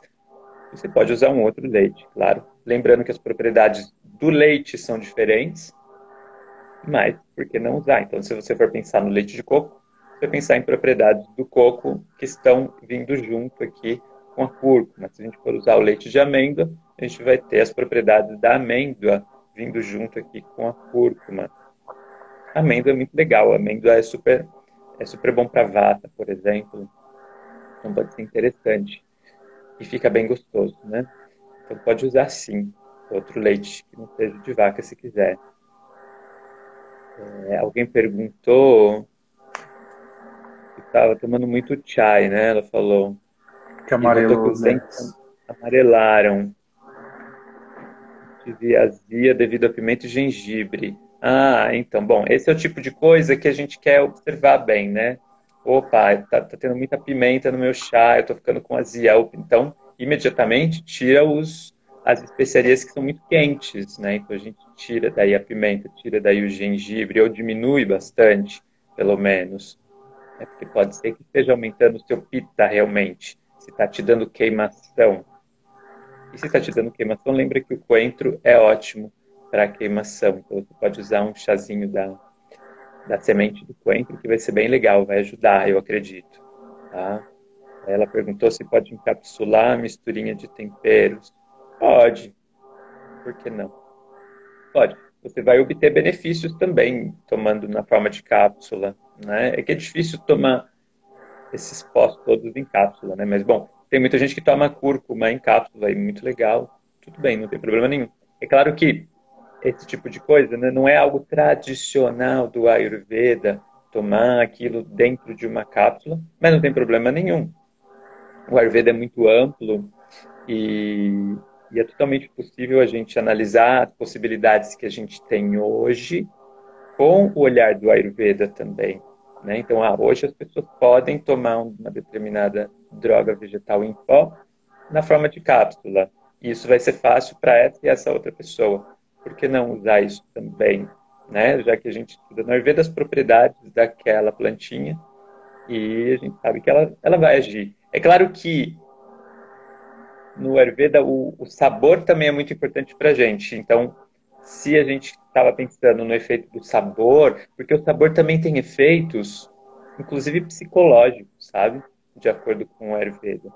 você pode usar um outro leite, claro. Lembrando que as propriedades do leite são diferentes, mas por que não usar? Então, se você for pensar no leite de coco, você vai pensar em propriedades do coco que estão vindo junto aqui com a cúrcuma. Se a gente for usar o leite de amêndoa, a gente vai ter as propriedades da amêndoa vindo junto aqui com a cúrcuma. A amêndoa é muito legal, a amêndoa é super bom para vata, por exemplo. Então pode ser interessante. E fica bem gostoso, né? Então pode usar sim outro leite que não seja de vaca se quiser. Alguém perguntou que estava tomando muito chai, né? Ela falou. Que E notou que amarelou os os dentes dentes. amarelaram. Tive azia devido a pimenta e gengibre. Ah, então, bom, esse é o tipo de coisa que a gente quer observar bem, né? Opa, tá tendo muita pimenta no meu chá, eu tô ficando com azia. Então, imediatamente tira as especiarias que são muito quentes, né? Então a gente tira daí a pimenta, tira daí o gengibre, ou diminui bastante, pelo menos. Né? Porque pode ser que esteja aumentando o seu pita realmente, se está te dando queimação. E se está te dando queimação, lembra que o coentro é ótimo para queimação. Então você pode usar um chazinho da semente do coentro, que vai ser bem legal, vai ajudar, eu acredito. Tá? Ela perguntou se pode encapsular a misturinha de temperos. Pode, por que não? Pode. Você vai obter benefícios também tomando na forma de cápsula, né? É que é difícil tomar esses pós todos em cápsula, né? Mas, bom, tem muita gente que toma cúrcuma em cápsula e muito legal. Tudo bem, não tem problema nenhum. É claro que esse tipo de coisa, né, não é algo tradicional do Ayurveda, tomar aquilo dentro de uma cápsula, mas não tem problema nenhum. O Ayurveda é muito amplo e, e é totalmente possível a gente analisar as possibilidades que a gente tem hoje com o olhar do Ayurveda também. Né? Então, hoje as pessoas podem tomar uma determinada droga vegetal em pó na forma de cápsula. E isso vai ser fácil para essa e essa outra pessoa. Por que não usar isso também? Né? Já que a gente estuda no Ayurveda as propriedades daquela plantinha e a gente sabe que ela vai agir. É claro que no Ayurveda o sabor também é muito importante para a gente. Então, se a gente estava pensando no efeito do sabor, porque o sabor também tem efeitos, inclusive psicológicos, sabe? De acordo com o Ayurveda.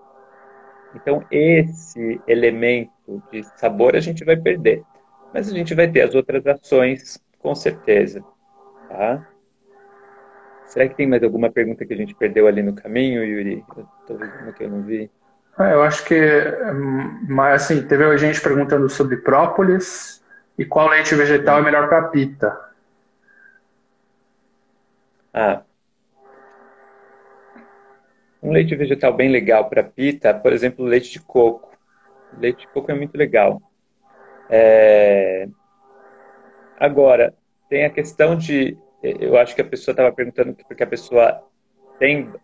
Então, esse elemento de sabor a gente vai perder. Mas a gente vai ter as outras ações, com certeza. Tá? Será que tem mais alguma pergunta que a gente perdeu ali no caminho, Yuri? Talvez uma que eu não vi. Eu acho que, mas assim, teve gente perguntando sobre própolis e qual leite vegetal é melhor para pita. Ah, um leite vegetal bem legal para pita, por exemplo, leite de coco. Leite de coco é muito legal. Agora, tem a questão de, eu acho que a pessoa estava perguntando porque a pessoa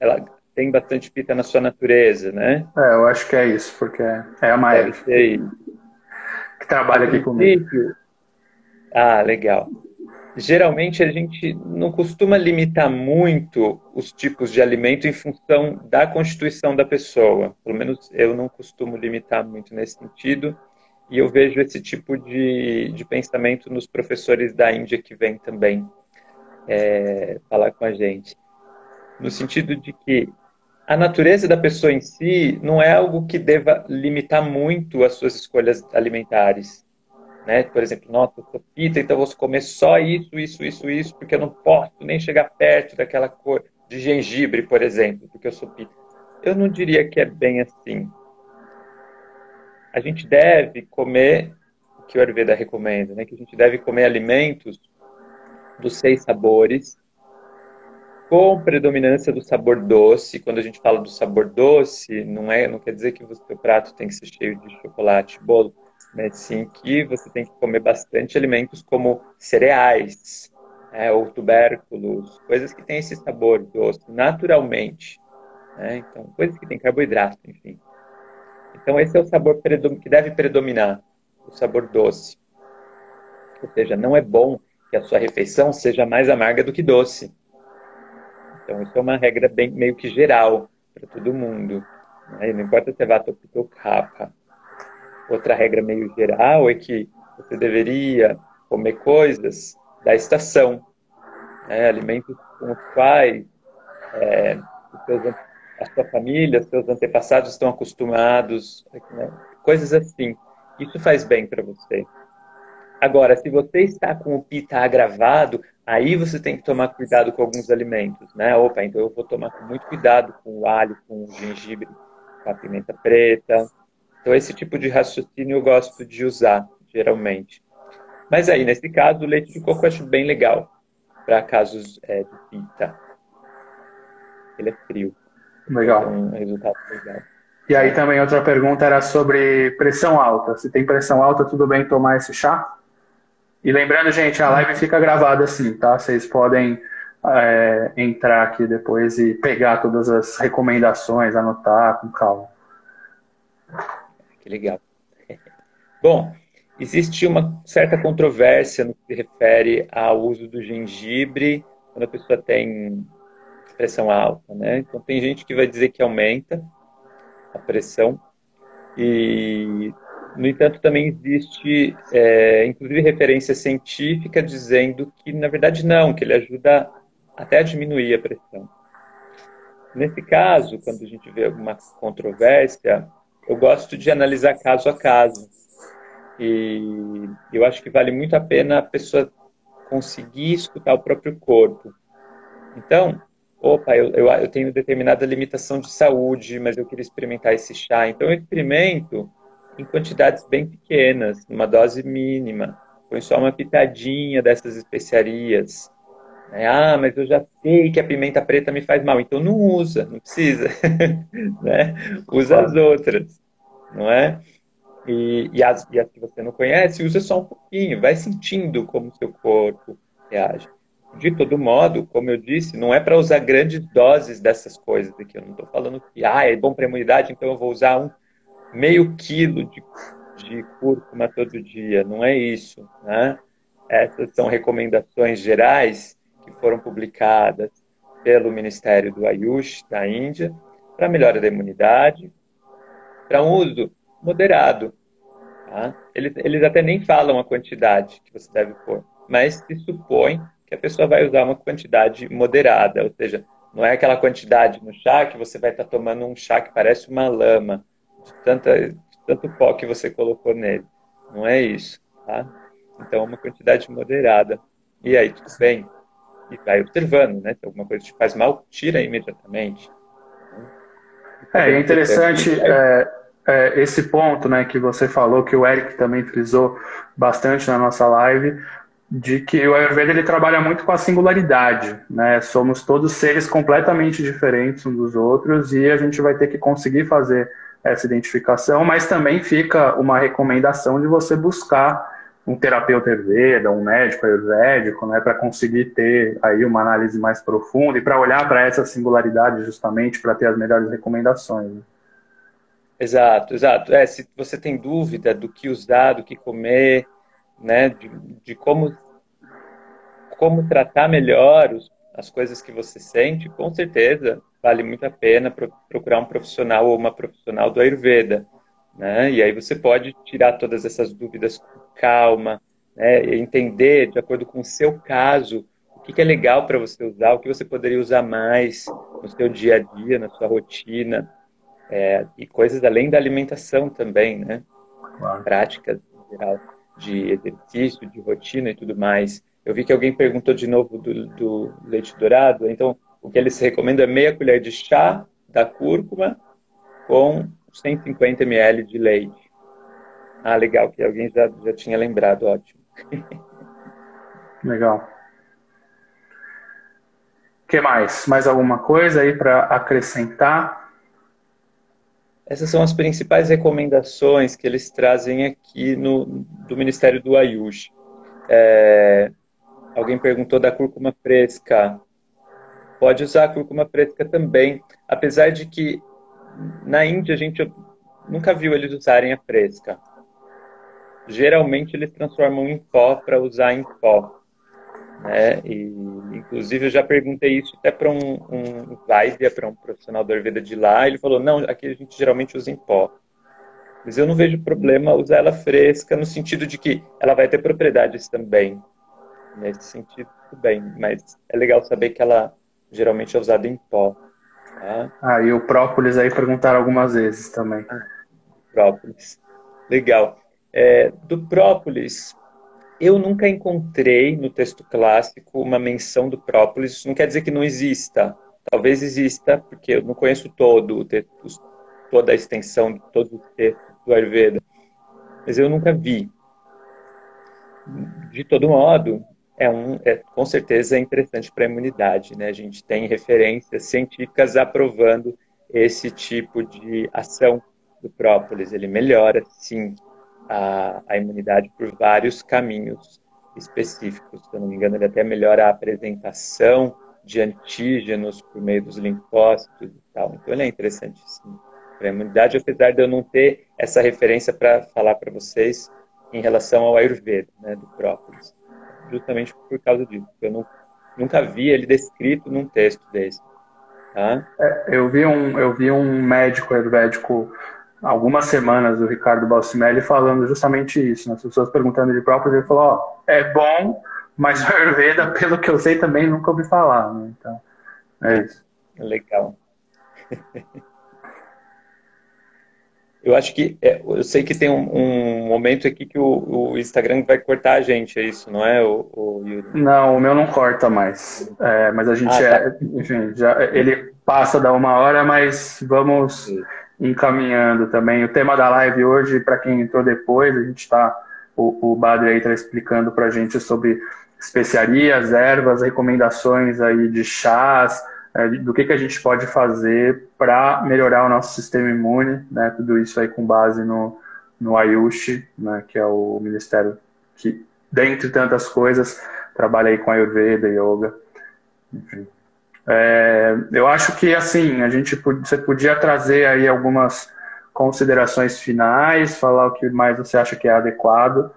ela tem bastante pita na sua natureza, né? Eu acho que é isso, porque é Deve amarelo. ser isso. que trabalha aqui comigo. Ah, legal. Geralmente a gente não costuma limitar muito os tipos de alimento em função da constituição da pessoa. Pelo menos eu não costumo limitar muito nesse sentido. E eu vejo esse tipo de pensamento nos professores da Índia que vêm também falar com a gente. No sentido de que a natureza da pessoa em si não é algo que deva limitar muito as suas escolhas alimentares. Né? Por exemplo, nossa, eu sou pita, então eu vou comer só isso, porque eu não posso nem chegar perto daquela cor de gengibre, por exemplo, porque eu sou pita. Eu não diria que é bem assim. A gente deve comer o que o Ayurveda recomenda, né? Que a gente deve comer alimentos dos 6 sabores, com predominância do sabor doce. Quando a gente fala do sabor doce, não quer dizer que o seu prato tem que ser cheio de chocolate, bolo, mas sim que você tem que comer bastante alimentos como cereais, ou tubérculos, coisas que têm esse sabor doce naturalmente, né? Então, coisas que têm carboidrato, enfim. Então, esse é o sabor que deve predominar, o sabor doce. Ou seja, não é bom que a sua refeição seja mais amarga do que doce. Então, isso é uma regra bem, meio que geral para todo mundo. Né? Não importa se é vata ou kapha. Outra regra meio geral é que você deveria comer coisas da estação, né? Alimentos com os quais a sua família, seus antepassados estão acostumados, né? Coisas assim. Isso faz bem para você. Agora, se você está com o pita agravado, aí você tem que tomar cuidado com alguns alimentos, né? Opa, então eu vou tomar muito cuidado com o alho, com o gengibre, com a pimenta preta. Então, esse tipo de raciocínio eu gosto de usar, geralmente. Mas aí, nesse caso, o leite de coco eu acho bem legal para casos de pita. Ele é frio. Legal. Então, um resultado legal. E aí também outra pergunta era sobre pressão alta. Se tem pressão alta, tudo bem tomar esse chá? E lembrando, gente, a live fica gravada assim, tá? Vocês podem entrar aqui depois e pegar todas as recomendações, anotar com calma. Que legal. Bom, existe uma certa controvérsia no que se refere ao uso do gengibre quando a pessoa tem pressão alta, né? Então, tem gente que vai dizer que aumenta a pressão e, no entanto, também existe, inclusive, referência científica dizendo que, na verdade, não, que ele ajuda até a diminuir a pressão. Nesse caso, quando a gente vê alguma controvérsia, eu gosto de analisar caso a caso. E eu acho que vale muito a pena a pessoa conseguir escutar o próprio corpo. Então, opa, eu tenho determinada limitação de saúde, mas eu queria experimentar esse chá. Então, eu experimento em quantidades bem pequenas, numa dose mínima. Põe só uma pitadinha dessas especiarias. Ah, mas eu já sei que a pimenta preta me faz mal. Então, não usa, não precisa. Né? Usa as outras, não é? E as que você não conhece, usa só um pouquinho. Vai sentindo como o seu corpo reage. De todo modo, como eu disse, não é para usar grandes doses dessas coisas aqui. Eu não estou falando que é bom para a imunidade, então eu vou usar meio quilo de cúrcuma todo dia. Não é isso, né? Essas são recomendações gerais que foram publicadas pelo Ministério do Ayush da Índia para melhora da imunidade, para um uso moderado. Tá? Eles até nem falam a quantidade que você deve pôr, mas se supõe que a pessoa vai usar uma quantidade moderada, ou seja, não é aquela quantidade no chá que você vai estar tomando um chá que parece uma lama, de tanto pó que você colocou nele. Não é isso, tá? Então, uma quantidade moderada. E aí, tudo bem. E vai observando, né? Se alguma coisa te faz mal, tira imediatamente. É interessante esse ponto, né, que você falou, que o Eric também frisou bastante na nossa live, de que o Ayurveda ele trabalha muito com a singularidade, né? Somos todos seres completamente diferentes uns dos outros e a gente vai ter que conseguir fazer essa identificação, mas também fica uma recomendação de você buscar um terapeuta Ayurveda, um médico ayurvédico, né, para conseguir ter aí uma análise mais profunda e para olhar para essa singularidade justamente para ter as melhores recomendações. Né? Exato, exato. Se você tem dúvida do que usar, do que comer, né, de como tratar melhor as coisas que você sente, com certeza vale muito a pena procurar um profissional ou uma profissional do Ayurveda, né? E aí você pode tirar todas essas dúvidas com calma, né? E entender, de acordo com o seu caso, o que é legal para você usar, o que você poderia usar mais no seu dia a dia, na sua rotina, e coisas além da alimentação também, né? Claro. Práticas em geral de exercício, de rotina e tudo mais. Eu vi que alguém perguntou de novo do leite dourado, então o que eles recomendam é meia colher de chá da cúrcuma com 150 ml de leite. Ah, legal, que alguém já tinha lembrado, ótimo. Legal. O que mais? Mais alguma coisa aí para acrescentar? Essas são as principais recomendações que eles trazem aqui do Ministério do Ayush. Alguém perguntou da cúrcuma fresca. Pode usar a cúrcuma fresca também, apesar de que na Índia a gente nunca viu eles usarem a fresca. Geralmente eles transformam em pó para usar em pó, né? E inclusive eu já perguntei isso até para um Vaidya, para um profissional da Ayurveda de lá, ele falou: "Não, aqui a gente geralmente usa em pó". Mas eu não vejo problema usar ela fresca no sentido de que ela vai ter propriedades também. Nesse sentido, tudo bem, mas é legal saber que ela geralmente é usada em pó. Tá? E o própolis aí perguntaram algumas vezes também. Própolis. Legal. Do própolis, eu nunca encontrei no texto clássico uma menção do própolis. Isso não quer dizer que não exista. Talvez exista, porque eu não conheço toda a extensão de todos os textos do Ayurveda. Mas eu nunca vi. De todo modo, com certeza é interessante para a imunidade, né? A gente tem referências científicas aprovando esse tipo de ação do própolis. Ele melhora, sim, a imunidade por vários caminhos específicos. Se eu não me engano, ele até melhora a apresentação de antígenos por meio dos linfócitos e tal. Então, ele é interessantíssimo para a imunidade, apesar de eu não ter essa referência para falar para vocês em relação ao Ayurveda, né, do própolis. Justamente por causa disso. Eu nunca vi ele descrito num texto desse. Tá? Eu vi um médico ayurvédico algumas semanas, o Ricardo Balsimelli, falando justamente isso. Né? As pessoas perguntando de própolis, ele falou: é bom, mas o Ayurveda, pelo que eu sei, também nunca ouvi falar. Né? Então, é isso. Legal. Eu acho que eu sei que tem um momento aqui que o Instagram vai cortar a gente, é isso, não é, o Yuri? Não, o meu não corta mais. Mas a gente tá. Enfim, ele passa da 1 hora, mas vamos encaminhando também. O tema da live hoje, para quem entrou depois, o Badri aí está explicando para a gente sobre especiarias, ervas, recomendações aí de chás, do que a gente pode fazer para melhorar o nosso sistema imune, né? Tudo isso aí com base no Ayush, né? Que é o ministério que, dentre tantas coisas, trabalha aí com Ayurveda, Yoga, enfim. Eu acho que, assim, você podia trazer aí algumas considerações finais, falar o que mais você acha que é adequado.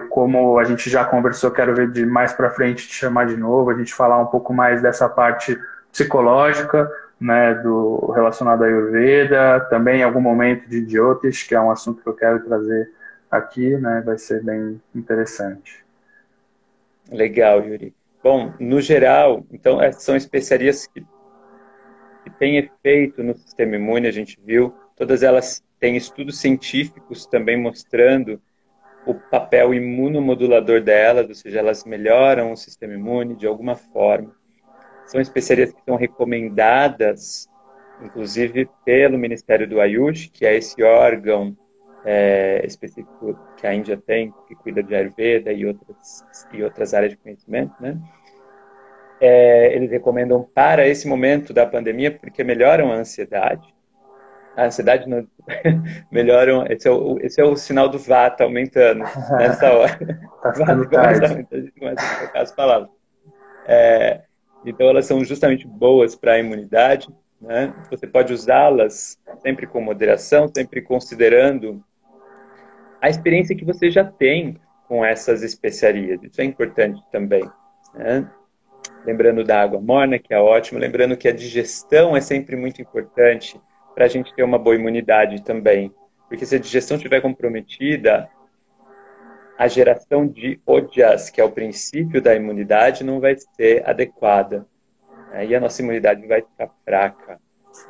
Como a gente já conversou, quero ver de mais para frente te chamar de novo, a gente falar um pouco mais dessa parte psicológica, né, do relacionado à Ayurveda, também em algum momento de Jyotish, que é um assunto que eu quero trazer aqui, né, vai ser bem interessante. Legal, Yuri. Bom, no geral, então, são especiarias que têm efeito no sistema imune, a gente viu, todas elas têm estudos científicos também mostrando o papel imunomodulador delas, ou seja, elas melhoram o sistema imune de alguma forma. São especiarias que são recomendadas, inclusive, pelo Ministério do Ayush, que é esse órgão específico que a Índia tem, que cuida de Ayurveda e outras áreas de conhecimento, né? Eles recomendam para esse momento da pandemia, porque melhoram a ansiedade. A ansiedade não... melhoram... Esse é o sinal do Vata aumentando nessa hora. Tá ficando tarde. A gente começa a trocar as palavras. Então, elas são justamente boas para a imunidade, né? Você pode usá-las, sempre com moderação, sempre considerando a experiência que você já tem com essas especiarias. Isso é importante também, né? Lembrando da água morna, que é ótimo. Lembrando que a digestão é sempre muito importante para a gente ter uma boa imunidade também. Porque se a digestão estiver comprometida, a geração de ojas, que é o princípio da imunidade, não vai ser adequada. Aí a nossa imunidade vai ficar fraca.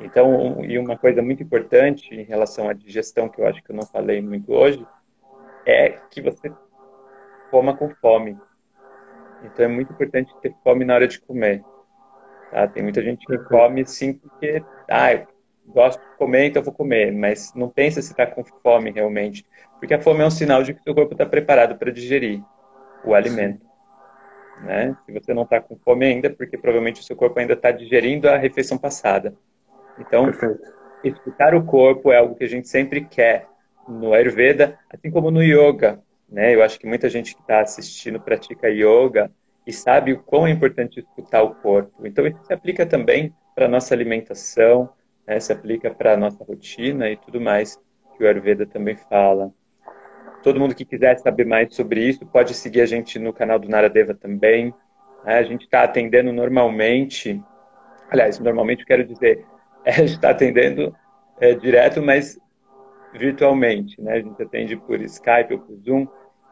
Então, e uma coisa muito importante em relação à digestão, que eu acho que eu não falei muito hoje, é que você coma com fome. Então é muito importante ter fome na hora de comer. Tá? Tem muita gente que come sim porque, eu gosto de comer, então vou comer. Mas não pensa se está com fome realmente. Porque a fome é um sinal de que o seu corpo está preparado para digerir o alimento. Né? Se você não está com fome ainda, porque provavelmente o seu corpo ainda está digerindo a refeição passada. Então, escutar o corpo é algo que a gente sempre quer no Ayurveda, assim como no Yoga. Né? Eu acho que muita gente que está assistindo pratica Yoga e sabe o quão é importante escutar o corpo. Então, isso se aplica também para a nossa alimentação, né? Se aplica para a nossa rotina e tudo mais que o Ayurveda também fala. Todo mundo que quiser saber mais sobre isso pode seguir a gente no canal do Naradeva também. A gente está atendendo normalmente, aliás, normalmente eu quero dizer, a gente está atendendo direto, mas virtualmente, né? A gente atende por Skype ou por Zoom.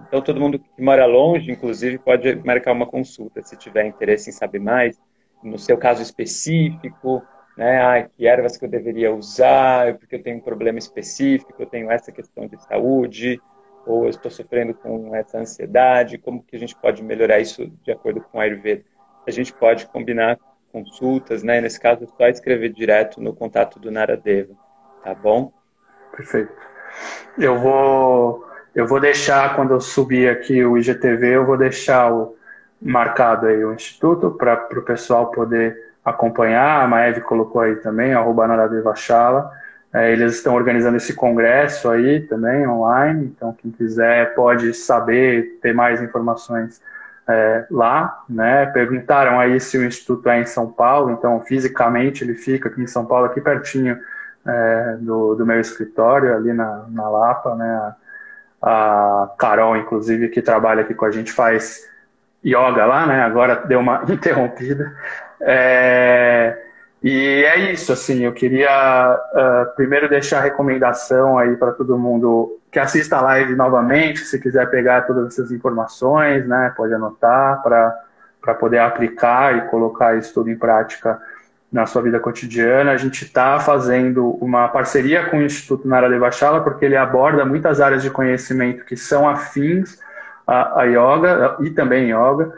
Então, todo mundo que mora longe, inclusive, pode marcar uma consulta se tiver interesse em saber mais, no seu caso específico, né? Que ervas que eu deveria usar, porque eu tenho um problema específico, eu tenho essa questão de saúde, ou eu estou sofrendo com essa ansiedade, como que a gente pode melhorar isso de acordo com a Ayurveda? A gente pode combinar consultas, né? Nesse caso, é só escrever direto no contato do Naradeva, tá bom? Perfeito. Eu vou deixar, quando eu subir aqui o IGTV, eu vou deixar marcado aí o Instituto para o pessoal poder acompanhar. A Maeve colocou aí também, @Naradevachala. Eles estão organizando esse congresso aí também, online. Então, quem quiser pode saber, ter mais informações lá, né? Perguntaram aí se o Instituto é em São Paulo. Então, fisicamente, ele fica aqui em São Paulo, aqui pertinho do meu escritório, ali na Lapa, né? A Carol, inclusive, que trabalha aqui com a gente, faz yoga lá, né? Agora deu uma interrompida. E é isso, assim, eu queria primeiro deixar a recomendação aí para todo mundo que assista a live novamente, se quiser pegar todas essas informações, né? Pode anotar para poder aplicar e colocar isso tudo em prática na sua vida cotidiana. A gente está fazendo uma parceria com o Instituto Naradevachala, porque ele aborda muitas áreas de conhecimento que são afins a yoga e também yoga,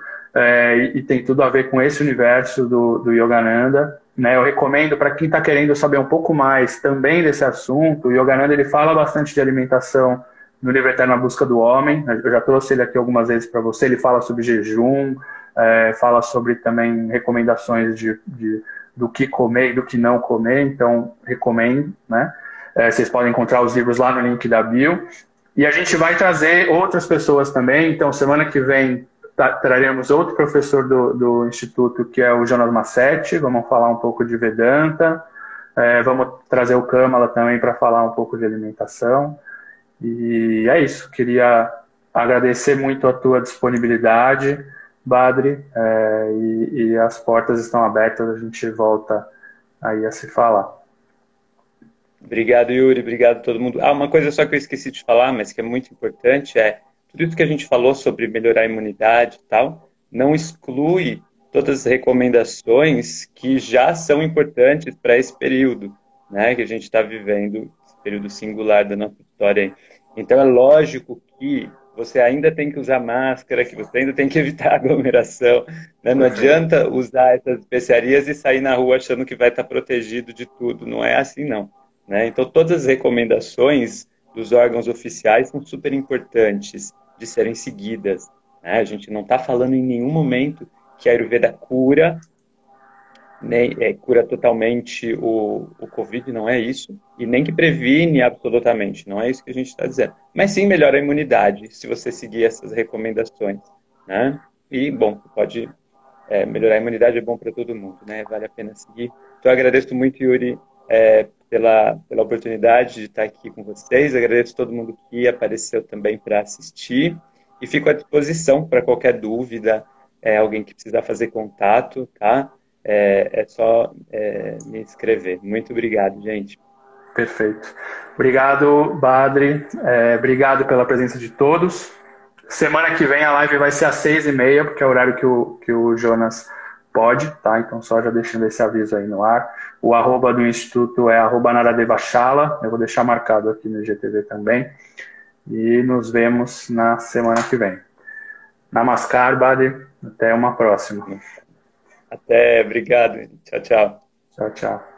e tem tudo a ver com esse universo do Yogananda. Né? Eu recomendo para quem está querendo saber um pouco mais também desse assunto. O Yogananda ele fala bastante de alimentação no livro Eterno na Busca do Homem. Eu já trouxe ele aqui algumas vezes para você. Ele fala sobre jejum, fala sobre também recomendações do que comer e do que não comer, então recomendo, né? Vocês podem encontrar os livros lá no link da bio. E a gente vai trazer outras pessoas também, então semana que vem traremos outro professor do Instituto, que é o Jonas Massetti, vamos falar um pouco de Vedanta, vamos trazer o Kamala também para falar um pouco de alimentação. E é isso, queria agradecer muito a tua disponibilidade, Badri, e as portas estão abertas, a gente volta aí a se falar. Obrigado, Yuri, obrigado a todo mundo. Uma coisa só que eu esqueci de falar, mas que é muito importante, tudo isso que a gente falou sobre melhorar a imunidade e tal, não exclui todas as recomendações que já são importantes para esse período, né, que a gente está vivendo, esse período singular da nossa história aí. Então é lógico que você ainda tem que usar máscara, que você ainda tem que evitar aglomeração, né? Não adianta usar essas especiarias e sair na rua achando que vai estar protegido de tudo, não é assim não. Né? Então todas as recomendações dos órgãos oficiais são super importantes de serem seguidas. Né? A gente não está falando em nenhum momento que a Ayurveda cura, cura totalmente o Covid, não é isso, e nem que previne absolutamente, não é isso que a gente está dizendo. Mas sim melhora a imunidade, se você seguir essas recomendações. Né? E, bom, pode melhorar a imunidade, é bom para todo mundo, né? Vale a pena seguir. Então, eu agradeço muito, Yuri, pela oportunidade de estar aqui com vocês. Agradeço todo mundo que apareceu também para assistir. E fico à disposição para qualquer dúvida, alguém que precisar fazer contato, tá? É só me escrever. Muito obrigado, gente. Perfeito. Obrigado, Badri. Obrigado pela presença de todos. Semana que vem a live vai ser às 6h30, porque é o horário que o Jonas pode, tá? Então só já deixando esse aviso aí no ar. O arroba do Instituto é @naradebachala. Eu vou deixar marcado aqui no IGTV também. E nos vemos na semana que vem. Namaskar, Badri. Até uma próxima. Até, obrigado. Tchau, tchau. Tchau, tchau.